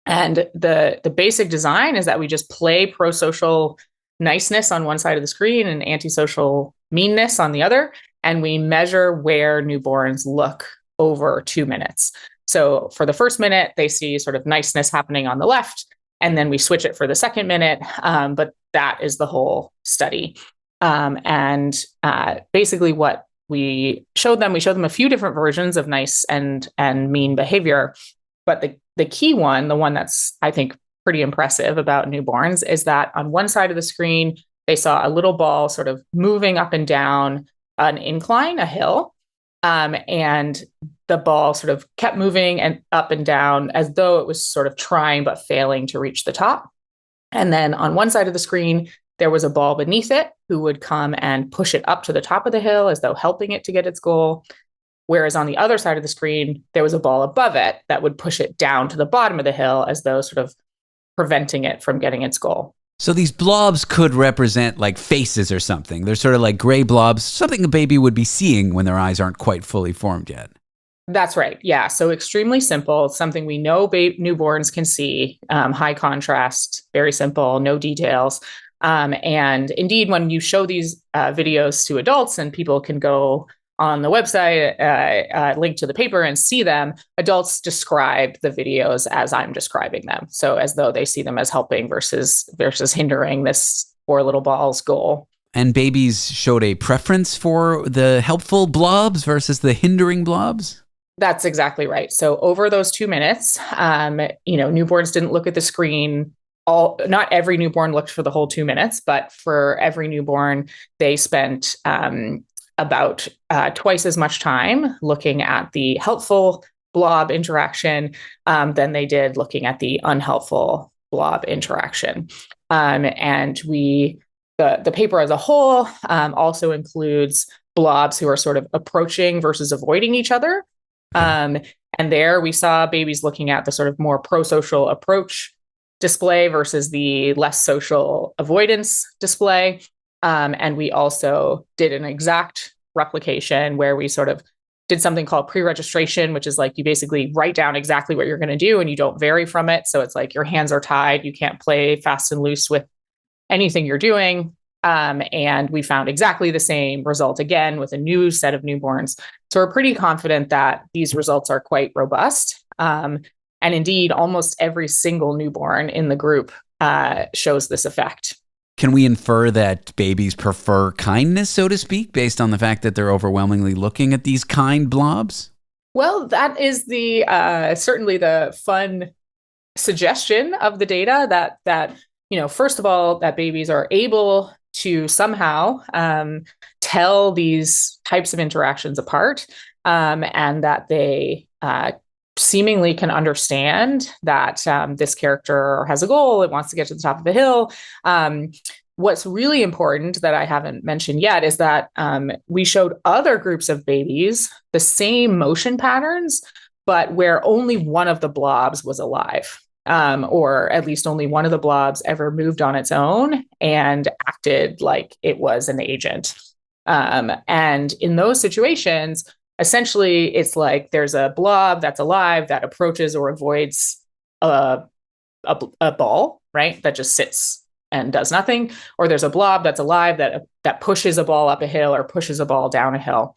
And the basic design is that we just play pro-social niceness on one side of the screen and antisocial meanness on the other. And we measure where newborns look over 2 minutes. So for the first minute, they see sort of niceness happening on the left, and then we switch it for the second minute. But that is the whole study. Basically what we showed them a few different versions of nice and mean behavior. But the key one, the one that's, I think, pretty impressive about newborns is that on one side of the screen, they saw a little ball sort of moving up and down an incline, a hill. And the ball sort of kept moving and up and down as though it was sort of trying but failing to reach the top. And then on one side of the screen, there was a ball beneath it who would come and push it up to the top of the hill as though helping it to get its goal. Whereas on the other side of the screen, there was a ball above it that would push it down to the bottom of the hill as though sort of preventing it from getting its goal. So these blobs could represent like faces or something. They're sort of like gray blobs, something a baby would be seeing when their eyes aren't quite fully formed yet. That's right. Yeah. So extremely simple. Something we know newborns can see. High contrast, very simple, no details. And indeed, when you show these videos to adults and people can go on the website, link to the paper and see them, adults describe the videos as I'm describing them. So as though they see them as helping versus hindering this poor little ball's goal. And babies showed a preference for the helpful blobs versus the hindering blobs? That's exactly right. So over those 2 minutes, newborns didn't look at the screen. Not every newborn looked for the whole 2 minutes, but for every newborn, they spent about twice as much time looking at the helpful blob interaction than they did looking at the unhelpful blob interaction. And the paper as a whole also includes blobs who are sort of approaching versus avoiding each other. And there we saw babies looking at the sort of more pro-social approach display versus the less social avoidance display. And we also did an exact replication where we sort of did something called pre-registration, which is like you basically write down exactly what you're going to do and you don't vary from it. So it's like your hands are tied. You can't play fast and loose with anything you're doing. And we found exactly the same result again with a new set of newborns. So we're pretty confident that these results are quite robust. And indeed, almost every single newborn in the group shows this effect. Can we infer that babies prefer kindness, so to speak, based on the fact that they're overwhelmingly looking at these kind blobs? Well, that is certainly the fun suggestion of the data that first of all, that babies are able to somehow tell these types of interactions apart, and that they seemingly can understand that this character has a goal, it wants to get to the top of the hill. What's really important that I haven't mentioned yet is that we showed other groups of babies the same motion patterns, but where only one of the blobs was alive. Or at least only one of the blobs ever moved on its own and acted like it was an agent. And in those situations, essentially, it's like there's a blob that's alive that approaches or avoids a ball, right? That just sits and does nothing. Or there's a blob that's alive that pushes a ball up a hill or pushes a ball down a hill.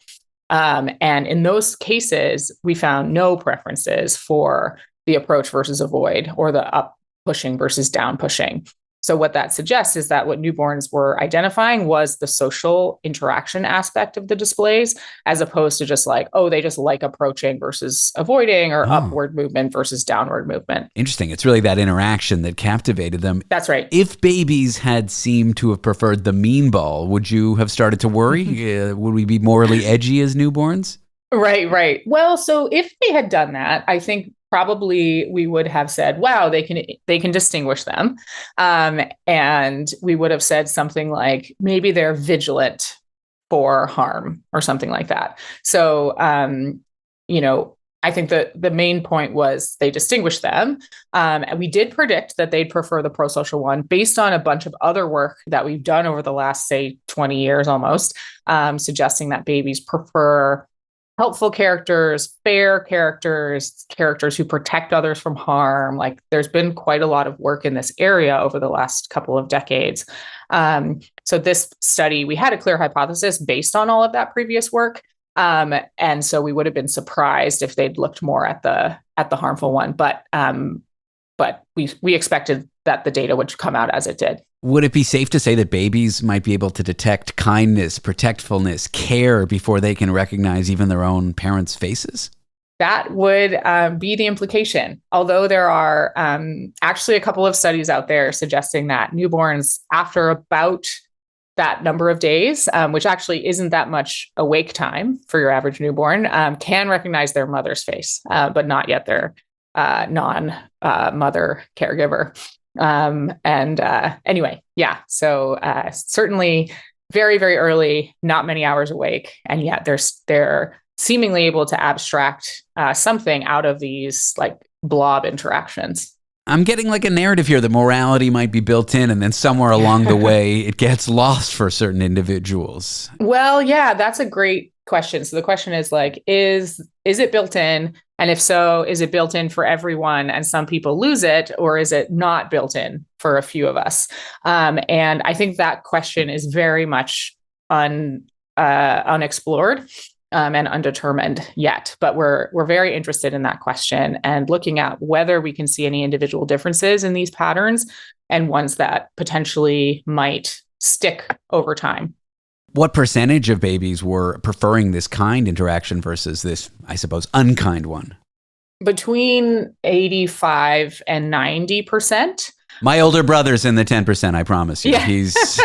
And in those cases, we found no preferences for the approach versus avoid, or the up pushing versus down pushing. So what that suggests is that what newborns were identifying was the social interaction aspect of the displays, as opposed to just like, they just like approaching versus avoiding, or upward movement versus downward movement. Interesting. It's really that interaction that captivated them. That's right. If babies had seemed to have preferred the mean ball, would you have started to worry? Would we be morally edgy as newborns? Right. Well, so if they had done that, I think probably we would have said, wow, they can distinguish them. And we would have said something like, maybe they're vigilant for harm or something like that. So, I think that the main point was they distinguished them. And we did predict that they'd prefer the prosocial one based on a bunch of other work that we've done over the last, say, 20 years almost, suggesting that babies prefer helpful characters, fair characters, characters who protect others from harm. Like there's been quite a lot of work in this area over the last couple of decades. So this study, we had a clear hypothesis based on all of that previous work. And so we would have been surprised if they'd looked more at the harmful one. But we expected that the data would come out as it did. Would it be safe to say that babies might be able to detect kindness, protectfulness, care before they can recognize even their own parents' faces? That would be the implication. Although there are actually a couple of studies out there suggesting that newborns, after about that number of days, which actually isn't that much awake time for your average newborn, can recognize their mother's face, but not yet their non-mother caregiver. Anyway, yeah. So certainly very, very early, not many hours awake, and yet they're seemingly able to abstract something out of these like blob interactions. I'm getting like a narrative here that morality might be built in, and then somewhere along the way it gets lost for certain individuals. Well, yeah, that's a great question. So the question is like, is it built in? And if so, is it built in for everyone and some people lose it, or is it not built in for a few of us? And I think that question is very much unexplored and undetermined yet. But we're very interested in that question and looking at whether we can see any individual differences in these patterns and ones that potentially might stick over time. What percentage of babies were preferring this kind interaction versus this, I suppose, unkind one? Between 85 and 90%. My older brother's in the 10%, I promise you. Yeah. He's...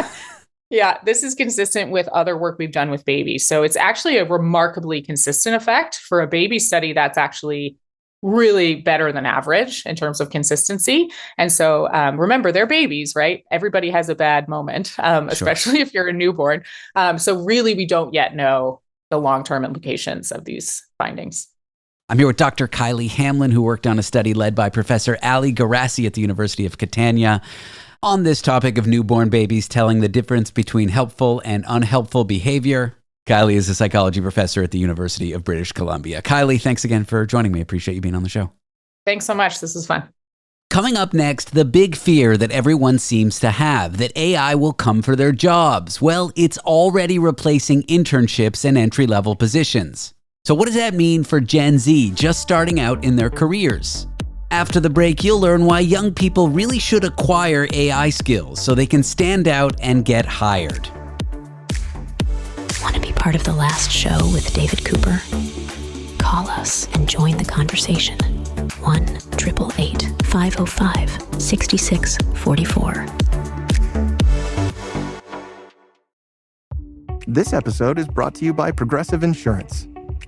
Yeah, this is consistent with other work we've done with babies. So it's actually a remarkably consistent effect. For a baby study, that's actually really better than average in terms of consistency. And so remember, they're babies, right? Everybody has a bad moment, especially if you're a newborn. So really, we don't yet know the long-term implications of these findings. I'm here with Dr. Kiley Hamlin, who worked on a study led by Professor Ali Garassi at the University of Catania on this topic of newborn babies telling the difference between helpful and unhelpful behavior. Kiley is a psychology professor at the University of British Columbia. Kiley, thanks again for joining me. I appreciate you being on the show. Thanks so much. This is fun. Coming up next, the big fear that everyone seems to have, that AI will come for their jobs. Well, it's already replacing internships and entry-level positions. So what does that mean for Gen Z just starting out in their careers? After the break, you'll learn why young people really should acquire AI skills so they can stand out and get hired. Want to be part of the last show with David Cooper? Call us and join the conversation. 1-888-505-6644. This episode is brought to you by Progressive Insurance.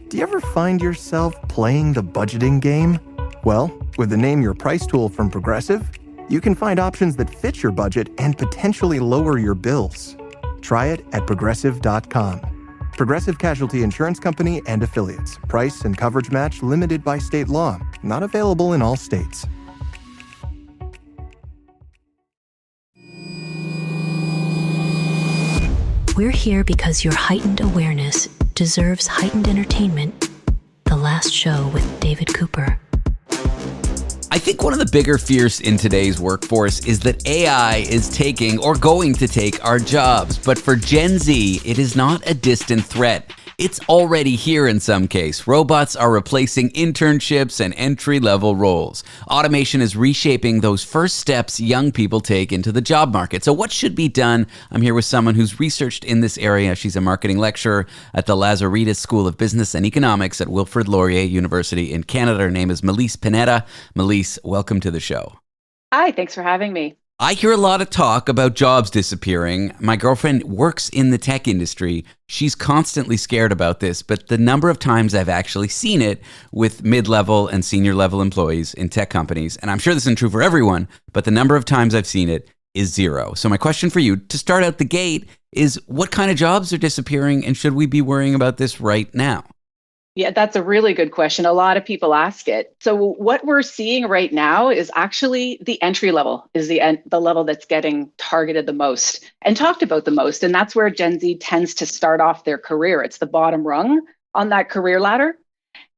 Do you ever find yourself playing the budgeting game? Well, with the Name Your Price tool from Progressive, you can find options that fit your budget and potentially lower your bills. Try it at Progressive.com. Progressive Casualty Insurance Company and Affiliates. Price and coverage match limited by state law. Not available in all states. We're here because your heightened awareness deserves heightened entertainment. The last show with David Cooper. I think one of the bigger fears in today's workforce is that AI is taking or going to take our jobs. But for Gen Z, it is not a distant threat. It's already here in some case. Robots are replacing internships and entry-level roles. Automation is reshaping those first steps young people take into the job market. So what should be done? I'm here with someone who's researched in this area. She's a marketing lecturer at the Lazaridis School of Business and Economics at Wilfrid Laurier University in Canada. Her name is Melise Panetta. Melise, welcome to the show. Hi, thanks for having me. I hear a lot of talk about jobs disappearing. My girlfriend works in the tech industry. She's constantly scared about this, but the number of times I've actually seen it with mid-level and senior-level employees in tech companies, and I'm sure this isn't true for everyone, but the number of times I've seen it is zero. So my question for you, to start out the gate, is what kind of jobs are disappearing, and should we be worrying about this right now? Yeah, that's a really good question. A lot of people ask it. So what we're seeing right now is actually the entry level is the level that's getting targeted the most and talked about the most. And that's where Gen Z tends to start off their career. It's the bottom rung on that career ladder.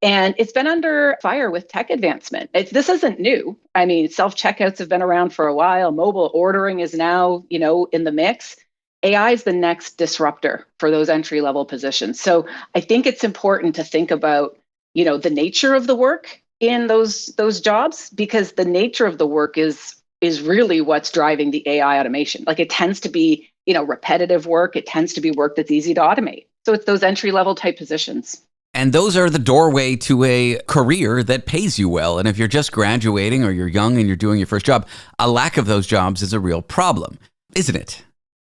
And it's been under fire with tech advancement. This isn't new. I mean, self-checkouts have been around for a while. Mobile ordering is now, in the mix. AI is the next disruptor for those entry-level positions. So I think it's important to think about, the nature of the work in those jobs, because the nature of the work is really what's driving the AI automation. Like, it tends to be, repetitive work. It tends to be work that's easy to automate. So it's those entry-level type positions. And those are the doorway to a career that pays you well. And if you're just graduating or you're young and you're doing your first job, a lack of those jobs is a real problem, isn't it?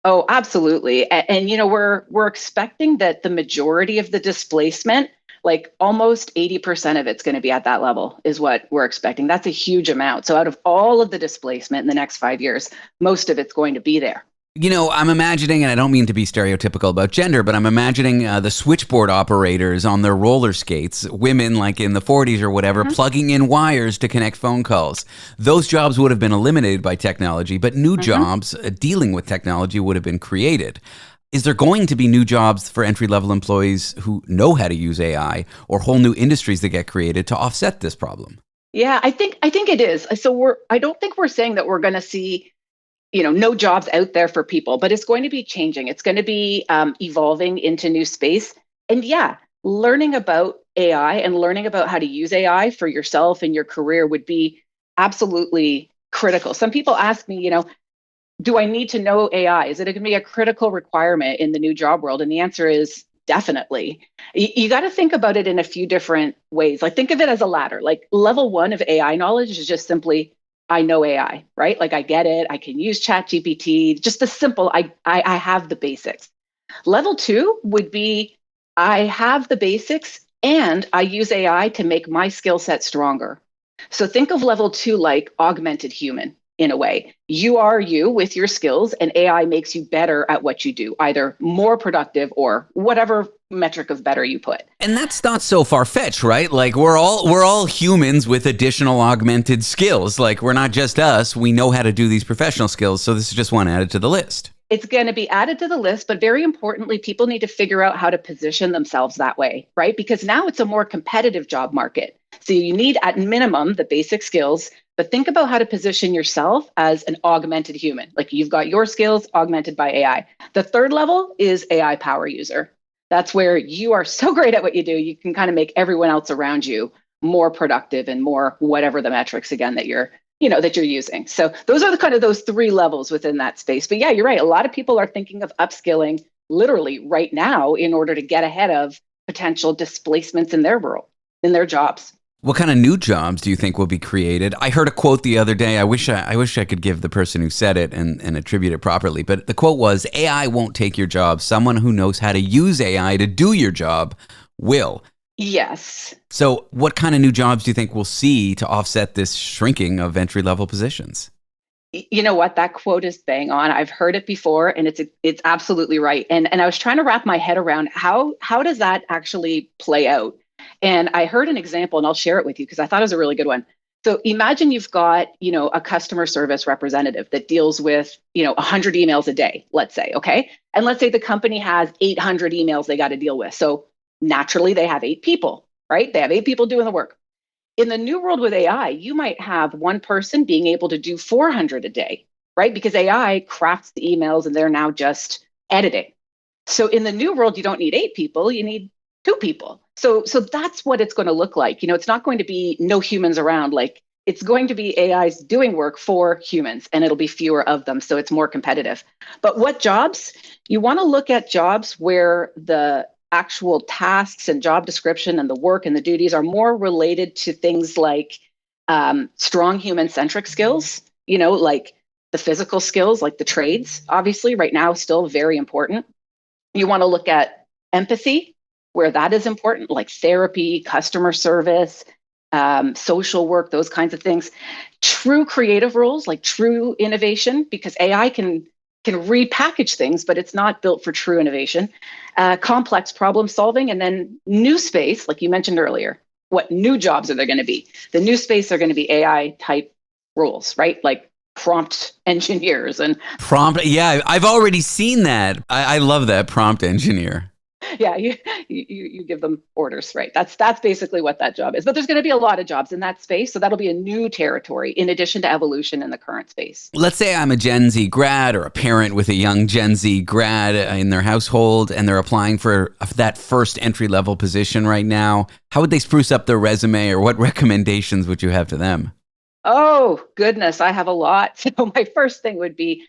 Oh, absolutely. And we're expecting that the majority of the displacement, like almost 80% of it's going to be at that level, is what we're expecting. That's a huge amount. So out of all of the displacement in the next 5 years, most of it's going to be there. I'm imagining, and I don't mean to be stereotypical about gender, but I'm imagining the switchboard operators on their roller skates, women like in the 40s or whatever, plugging in wires to connect phone calls. Those jobs would have been eliminated by technology, but new jobs dealing with technology would have been created. Is there going to be new jobs for entry-level employees who know how to use AI, or whole new industries that get created to offset this problem? Yeah, I think it is. So I don't think we're saying that we're going to see no jobs out there for people, but it's going to be changing. It's going to be evolving into new space. And yeah, learning about AI and learning about how to use AI for yourself and your career would be absolutely critical. Some people ask me, do I need to know AI? Is it going to be a critical requirement in the new job world? And the answer is definitely. You got to think about it in a few different ways. Like, think of it as a ladder. Like, level 1 of AI knowledge is just simply, I know AI, right? Like, I get it. I can use ChatGPT. Just the simple, I have the basics. Level 2 would be, I have the basics and I use AI to make my skill set stronger. So think of level 2 like augmented human in a way. You are you with your skills, and AI makes you better at what you do, either more productive or whatever metric of better you put. And that's not so far-fetched, right? Like, we're all humans with additional augmented skills. Like, we're not just us. We know how to do these professional skills. So this is just one added to the list. It's going to be added to the list, but very importantly, people need to figure out how to position themselves that way, right? Because now it's a more competitive job market. So you need, at minimum, the basic skills, but think about how to position yourself as an augmented human. Like, you've got your skills augmented by AI. The third level is AI power user. That's where you are so great at what you do, you can kind of make everyone else around you more productive and more whatever the metrics, again, that you're using. So those are the kind of those 3 levels within that space. But yeah, you're right. A lot of people are thinking of upskilling literally right now in order to get ahead of potential displacements in their world, in their jobs. What kind of new jobs do you think will be created? I heard a quote the other day. I wish I could give the person who said it and attribute it properly. But the quote was, AI won't take your job. Someone who knows how to use AI to do your job will. Yes. So what kind of new jobs do you think we'll see to offset this shrinking of entry-level positions? You know what? That quote is bang on. I've heard it before, and it's absolutely right. And I was trying to wrap my head around how does that actually play out? And I heard an example, and I'll share it with you because I thought it was a really good one. So imagine you've got, a customer service representative that deals with, 100 emails a day, let's say, okay? And let's say the company has 800 emails they got to deal with. So naturally, they have 8 people, right? They have 8 people doing the work. In the new world with AI, you might have one person being able to do 400 a day, right? Because AI crafts the emails and they're now just editing. So in the new world, you don't need 8 people, you need 2 people. So that's what it's going to look like. It's not going to be no humans around. Like, it's going to be AIs doing work for humans, and it'll be fewer of them. So it's more competitive. But what jobs? You want to look at jobs where the actual tasks and job description and the work and the duties are more related to things like strong human-centric skills, like the physical skills, like the trades, obviously, right now, still very important. You want to look at empathy, where that is important, like therapy, customer service, social work, those kinds of things. True creative roles, like true innovation, because AI can repackage things, but it's not built for true innovation. Complex problem solving, and then new space, like you mentioned earlier. What new jobs are there going to be? The new space are going to be AI type roles, right? Like prompt engineers and prompt. Yeah, I've already seen that. I love that, prompt engineer. Yeah, you give them orders, right? That's basically what that job is. But there's going to be a lot of jobs in that space, so that'll be a new territory in addition to evolution in the current space. Let's say I'm a Gen Z grad or a parent with a young Gen Z grad in their household, and they're applying for that first entry-level position right now. How would they spruce up their resume, or what recommendations would you have to them? Oh, goodness, I have a lot. So my first thing would be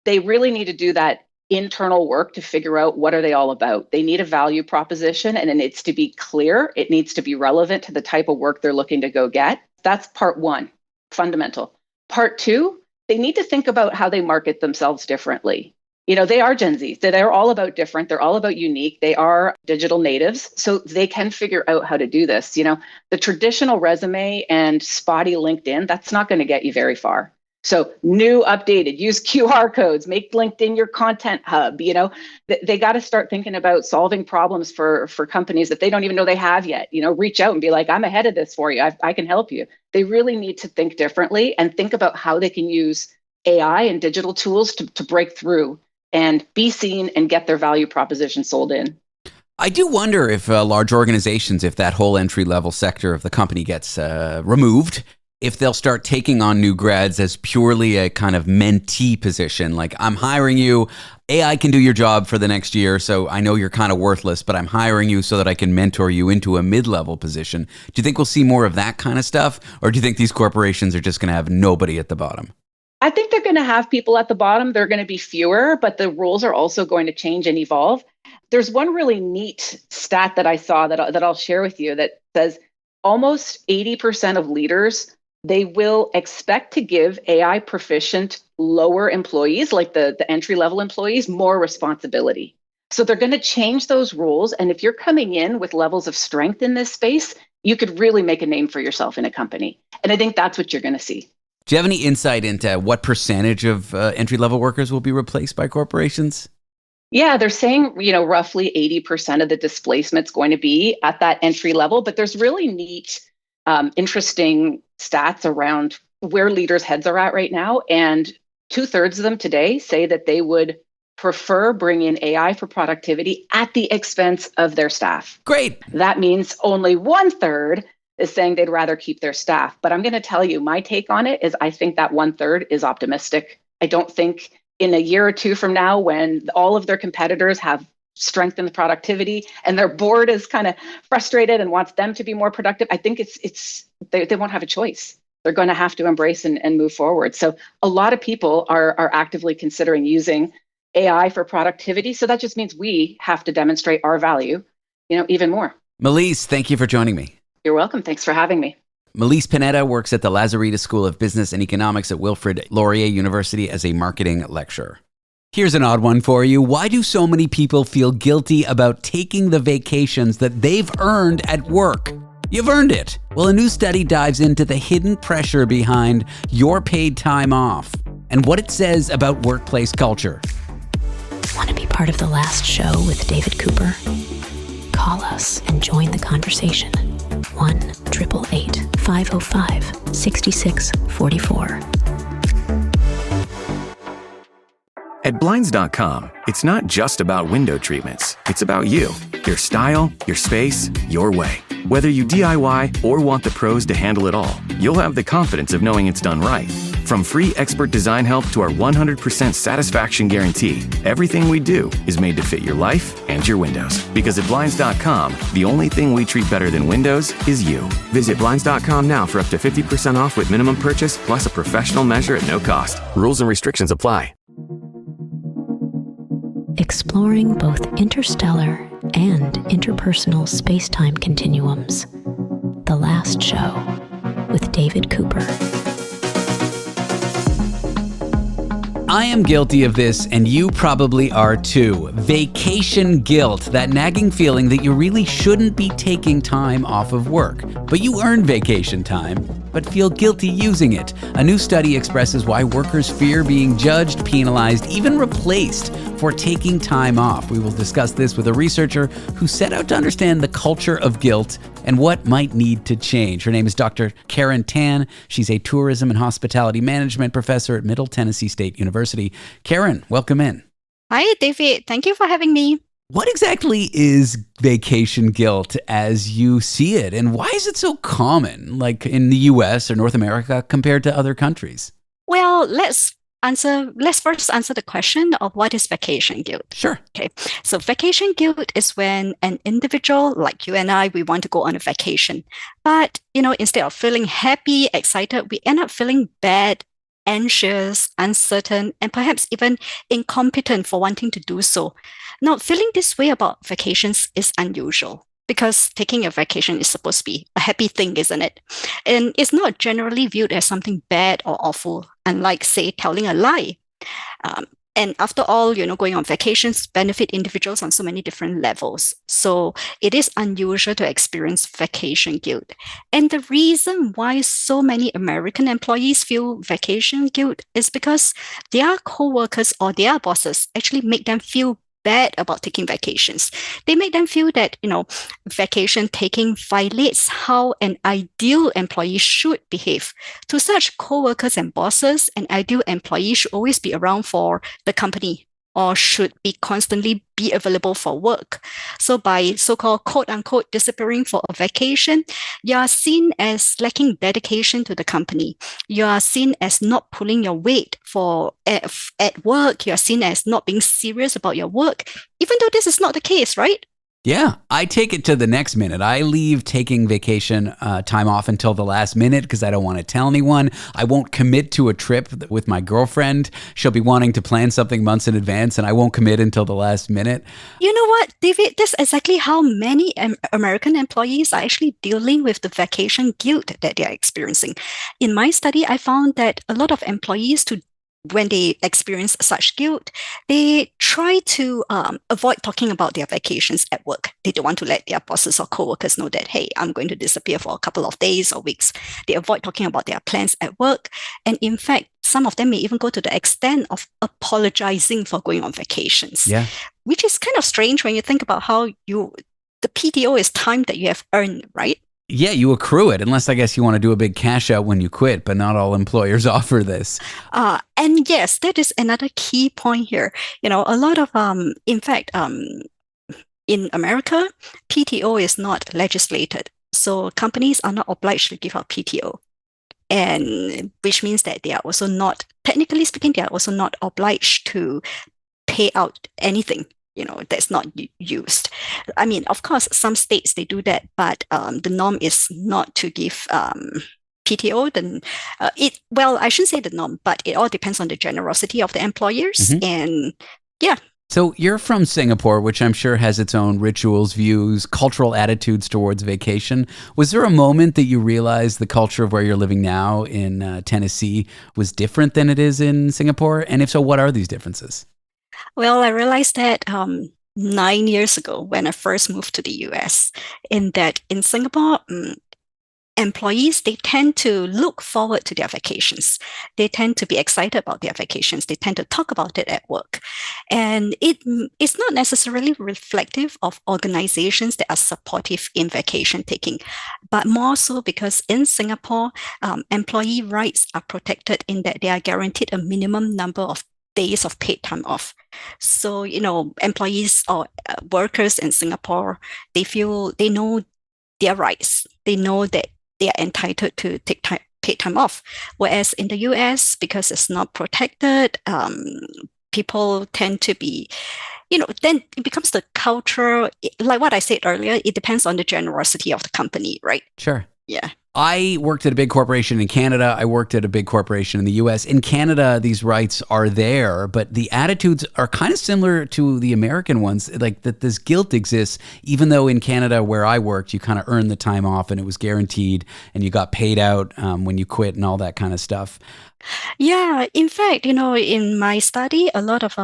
they really need to do that internal work to figure out what are they all about. They need a value proposition, and it needs to be clear. It needs to be relevant to the type of work they're looking to go get. That's part one, fundamental. Part two, they need to think about how they market themselves differently. You know, they are Gen Zs. They're all about different. They're all about unique. They are digital natives, so they can figure out how to do this. You know, the traditional resume and spotty LinkedIn, that's not going to get you very far. So new, updated, use QR codes, make LinkedIn your content hub. You know, they got to start thinking about solving problems for companies that they don't even know they have yet. You know, reach out and be like, I'm ahead of this for you. I can help you. They really need to think differently and think about how they can use AI and digital tools to break through and be seen and get their value proposition sold in. I do wonder if large organizations, if that whole entry-level sector of the company gets removed, if they'll start taking on new grads as purely a kind of mentee position. Like, I'm hiring you, AI can do your job for the next year, so I know you're kind of worthless, but I'm hiring you so that I can mentor you into a mid-level position. Do you think we'll see more of that kind of stuff? Or do you think these corporations are just going to have nobody at the bottom? I think they're going to have people at the bottom. They're going to be fewer, but the roles are also going to change and evolve. There's one really neat stat that I saw that I'll share with you that says almost 80% of leaders, they will expect to give AI proficient lower employees, like the entry-level employees, more responsibility. So they're going to change those roles. And if you're coming in with levels of strength in this space, you could really make a name for yourself in a company. And I think that's what you're going to see. Do you have any insight into what percentage of entry-level workers will be replaced by corporations? Yeah, they're saying, you know, roughly 80% of the displacement's going to be at that entry level, but there's really neat, interesting stats around where leaders' heads are at right now. And 2/3 of them today say that they would prefer bringing AI for productivity at the expense of their staff. Great. That means only 1/3 is saying they'd rather keep their staff. But I'm going to tell you, my take on it is I think that 1/3 is optimistic. I don't think in a year or two from now, when all of their competitors have strengthened productivity and their board is kind of frustrated and wants them to be more productive, I think they won't have a choice. They're going to have to embrace and move forward. So a lot of people are actively considering using AI for productivity. So that just means we have to demonstrate our value, you know, even more. Melise, thank you for joining me. You're welcome. Thanks for having me. Melise Panetta works at the Lazarita School of Business and Economics at Wilfrid Laurier University as a marketing lecturer. Here's an odd one for you. Why do so many people feel guilty about taking the vacations that they've earned at work? You've earned it. Well, a new study dives into the hidden pressure behind your paid time off and what it says about workplace culture. Want to be part of the last show with David Cooper? Call us and join the conversation. 1-888-505-6644. At Blinds.com, it's not just about window treatments. It's about you, your style, your space, your way. Whether you DIY or want the pros to handle it all, you'll have the confidence of knowing it's done right. From free expert design help to our 100% satisfaction guarantee, everything we do is made to fit your life and your windows. Because at Blinds.com, the only thing we treat better than windows is you. Visit Blinds.com now for up to 50% off with minimum purchase plus a professional measure at no cost. Rules and restrictions apply. Exploring both interstellar and interpersonal space-time continuums. The Last Show with David Cooper. I am guilty of this, and you probably are too. Vacation guilt, that nagging feeling that you really shouldn't be taking time off of work. But you earn vacation time, but feel guilty using it. A new study expresses why workers fear being judged, penalized, even replaced for taking time off. We will discuss this with a researcher who set out to understand the culture of guilt and what might need to change. Her name is Dr. Karen Tan. She's a tourism and hospitality management professor at Middle Tennessee State University. Karen, welcome in. Hi, David. Thank you for having me. What exactly is vacation guilt as you see it, and why is it so common, like in the US or North America compared to other countries? Well, let's first answer the question of what is vacation guilt. Sure. Okay. So vacation guilt is when an individual like you and I, we want to go on a vacation. But, instead of feeling happy, excited, we end up feeling bad, anxious, uncertain, and perhaps even incompetent for wanting to do so. Now, feeling this way about vacations is unusual because taking a vacation is supposed to be a happy thing, isn't it? And it's not generally viewed as something bad or awful, unlike, say, telling a lie. And after all, going on vacations benefit individuals on so many different levels. So it is unusual to experience vacation guilt. And the reason why so many American employees feel vacation guilt is because their co-workers or their bosses actually make them feel bad about taking vacations. They make them feel that, vacation taking violates how an ideal employee should behave. To such co-workers and bosses, an ideal employee should always be around for the company or should be constantly be available for work. So by so-called quote-unquote disappearing for a vacation, you are seen as lacking dedication to the company. You are seen as not pulling your weight at work. You are seen as not being serious about your work, even though this is not the case, right? Yeah, I take it to the next minute. I leave taking vacation time off until the last minute because I don't want to tell anyone. I won't commit to a trip with my girlfriend. She'll be wanting to plan something months in advance, and I won't commit until the last minute. You know what, David? That's exactly how many American employees are actually dealing with the vacation guilt that they are experiencing. In my study, I found that a lot of employees when they experience such guilt, they try to avoid talking about their vacations at work. They don't want to let their bosses or coworkers know that, hey, I'm going to disappear for a couple of days or weeks. They avoid talking about their plans at work. And in fact, some of them may even go to the extent of apologizing for going on vacations. Yeah. Which is kind of strange when you think about how the PTO is time that you have earned, right? Yeah, you accrue it, unless I guess you want to do a big cash out when you quit, but not all employers offer this. And yes, that is another key point here. A lot of, in fact, in America, PTO is not legislated. So companies are not obliged to give out PTO. And which means that they are also not, technically speaking, they are also not obliged to pay out anything that's not used. I mean, of course, some states, they do that, but the norm is not to give PTO. Then I shouldn't say the norm, but it all depends on the generosity of the employers. Mm-hmm. And yeah. So you're from Singapore, which I'm sure has its own rituals, views, cultural attitudes towards vacation. Was there a moment that you realized the culture of where you're living now in Tennessee was different than it is in Singapore? And if so, what are these differences? Well, I realized that 9 years ago when I first moved to the US, in Singapore, employees, they tend to look forward to their vacations. They tend to be excited about their vacations. They tend to talk about it at work. And it's not necessarily reflective of organizations that are supportive in vacation taking, but more so because in Singapore, employee rights are protected in that they are guaranteed a minimum number of days of paid time off. So, employees or workers in Singapore, they know their rights. They know that they are entitled to take paid time off. Whereas in the US, because it's not protected, people tend to be, then it becomes the culture, like what I said earlier, it depends on the generosity of the company, right? Sure. Yeah. I worked at a big corporation in Canada. I worked at a big corporation in the US. In Canada, these rights are there, but the attitudes are kind of similar to the American ones, like that this guilt exists, even though in Canada where I worked, you kind of earned the time off and it was guaranteed and you got paid out when you quit and all that kind of stuff. Yeah, in fact, in my study, a lot of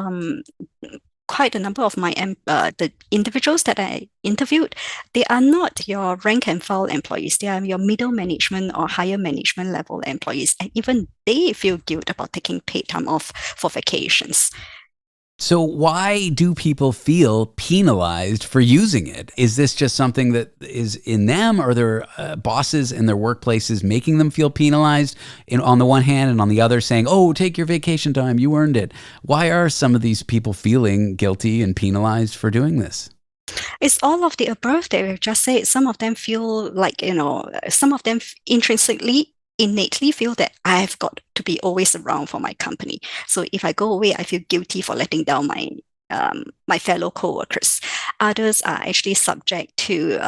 quite a number of my the individuals that I interviewed, they are not your rank and file employees. They are your middle management or higher management level employees, and even they feel guilt about taking paid time off for vacations. So why do people feel penalized for using it? Is this just something that is in them? Are there bosses in their workplaces making them feel penalized on the one hand, and on the other saying, oh, take your vacation time, you earned it? Why are some of these people feeling guilty and penalized for doing this? It's all of the above that we've just said. Some of them feel like, some of them intrinsically innately feel that I've got to be always around for my company. So if I go away, I feel guilty for letting down my fellow co-workers. Others are actually subject to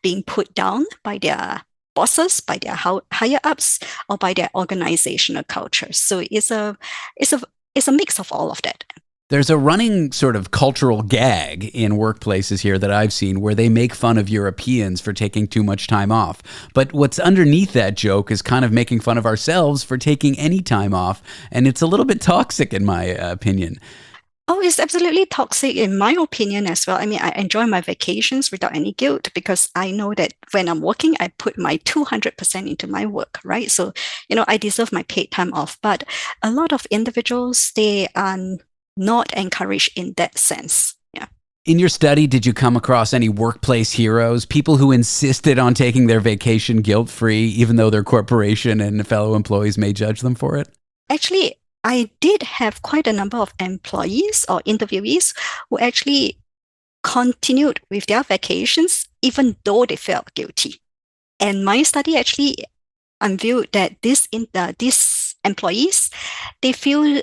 being put down by their bosses, by their higher ups, or by their organizational culture. So it's a mix of all of that. There's a running sort of cultural gag in workplaces here that I've seen where they make fun of Europeans for taking too much time off. But what's underneath that joke is kind of making fun of ourselves for taking any time off. And it's a little bit toxic in my opinion. Oh, it's absolutely toxic in my opinion as well. I mean, I enjoy my vacations without any guilt because I know that when I'm working, I put my 200% into my work, right? So, I deserve my paid time off. But a lot of individuals, they are not encouraged in that sense. Yeah. In your study, did you come across any workplace heroes, people who insisted on taking their vacation guilt-free, even though their corporation and fellow employees may judge them for it? Actually, I did have quite a number of employees or interviewees who actually continued with their vacations, even though they felt guilty. And my study actually unveiled that these employees, they feel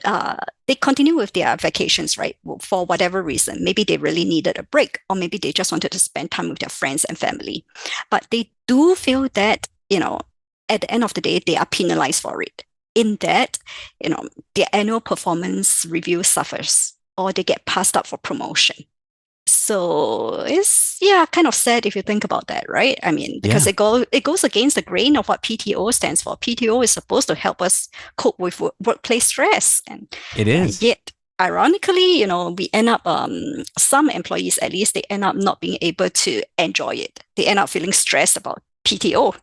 they continue with their vacations, right? For whatever reason. Maybe they really needed a break, or maybe they just wanted to spend time with their friends and family. But they do feel that, at the end of the day, they are penalized for it. In that, their annual performance review suffers, or they get passed up for promotion. So it's kind of sad if you think about that, right? I mean, because it goes against the grain of what PTO stands for. PTO is supposed to help us cope with workplace stress, and it is. And yet, ironically, we end up some employees at least they end up not being able to enjoy it. They end up feeling stressed about PTO.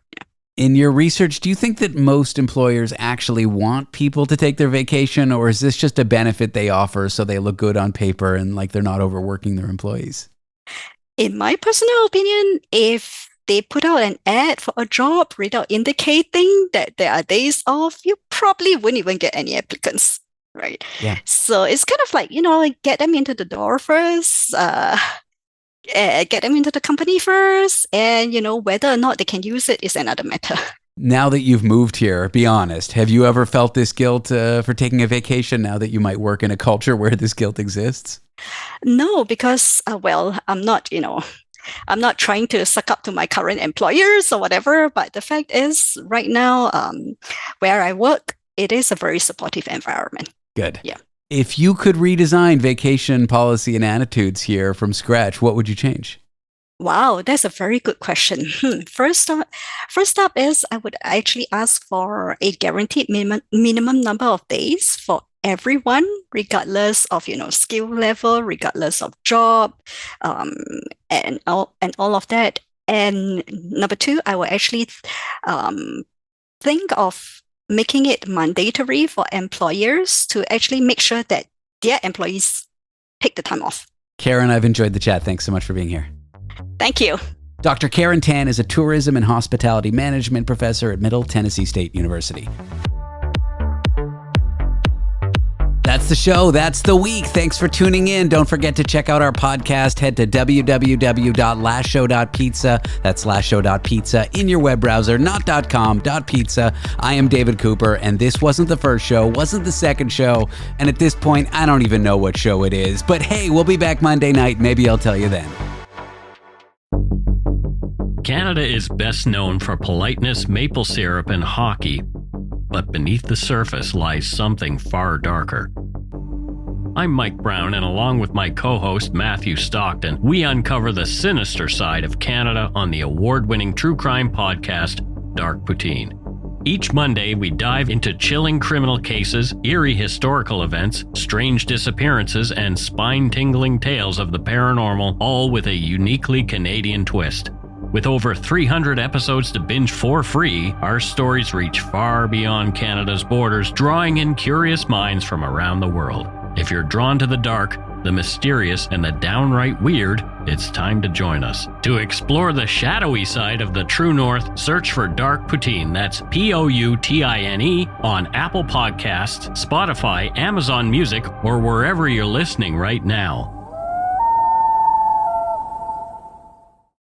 In your research, do you think that most employers actually want people to take their vacation, or is this just a benefit they offer so they look good on paper and like they're not overworking their employees? In my personal opinion, if they put out an ad for a job without indicating that there are days off, you probably wouldn't even get any applicants, right? Yeah. So it's kind of like, get them into the door first, get them into the company first, and whether or not they can use it is another matter. Now that you've moved here, be honest, have you ever felt this guilt for taking a vacation now that you might work in a culture where this guilt exists? No, because I'm not trying to suck up to my current employers or whatever, but the fact is right now where I work, it is a very supportive environment. Good. Yeah. If you could redesign vacation policy and attitudes here from scratch, what would you change? Wow, that's a very good question. First up is I would actually ask for a guaranteed minimum number of days for everyone, regardless of skill level, regardless of job, and all of that. And number two, I will actually think of making it mandatory for employers to actually make sure that their employees take the time off. Karen, I've enjoyed the chat. Thanks so much for being here. Thank you. Dr. Karen Tan is a tourism and hospitality management professor at Middle Tennessee State University. That's the show. That's the week. Thanks for tuning in. Don't forget to check out our podcast. Head to www.lastshow.pizza. That's lastshow.pizza in your web browser, not .com, .pizza. I am David Cooper, and this wasn't the first show, wasn't the second show, and at this point, I don't even know what show it is. But hey, we'll be back Monday night. Maybe I'll tell you then. Canada is best known for politeness, maple syrup, and hockey, but beneath the surface lies something far darker. I'm Mike Brown, and along with my co-host Matthew Stockton, we uncover the sinister side of Canada on the award-winning true crime podcast, Dark Poutine. Each Monday, we dive into chilling criminal cases, eerie historical events, strange disappearances, and spine-tingling tales of the paranormal, all with a uniquely Canadian twist. With over 300 episodes to binge for free, our stories reach far beyond Canada's borders, drawing in curious minds from around the world. If you're drawn to the dark, the mysterious, and the downright weird, it's time to join us. To explore the shadowy side of the True North, search for Dark Poutine, that's Poutine, on Apple Podcasts, Spotify, Amazon Music, or wherever you're listening right now.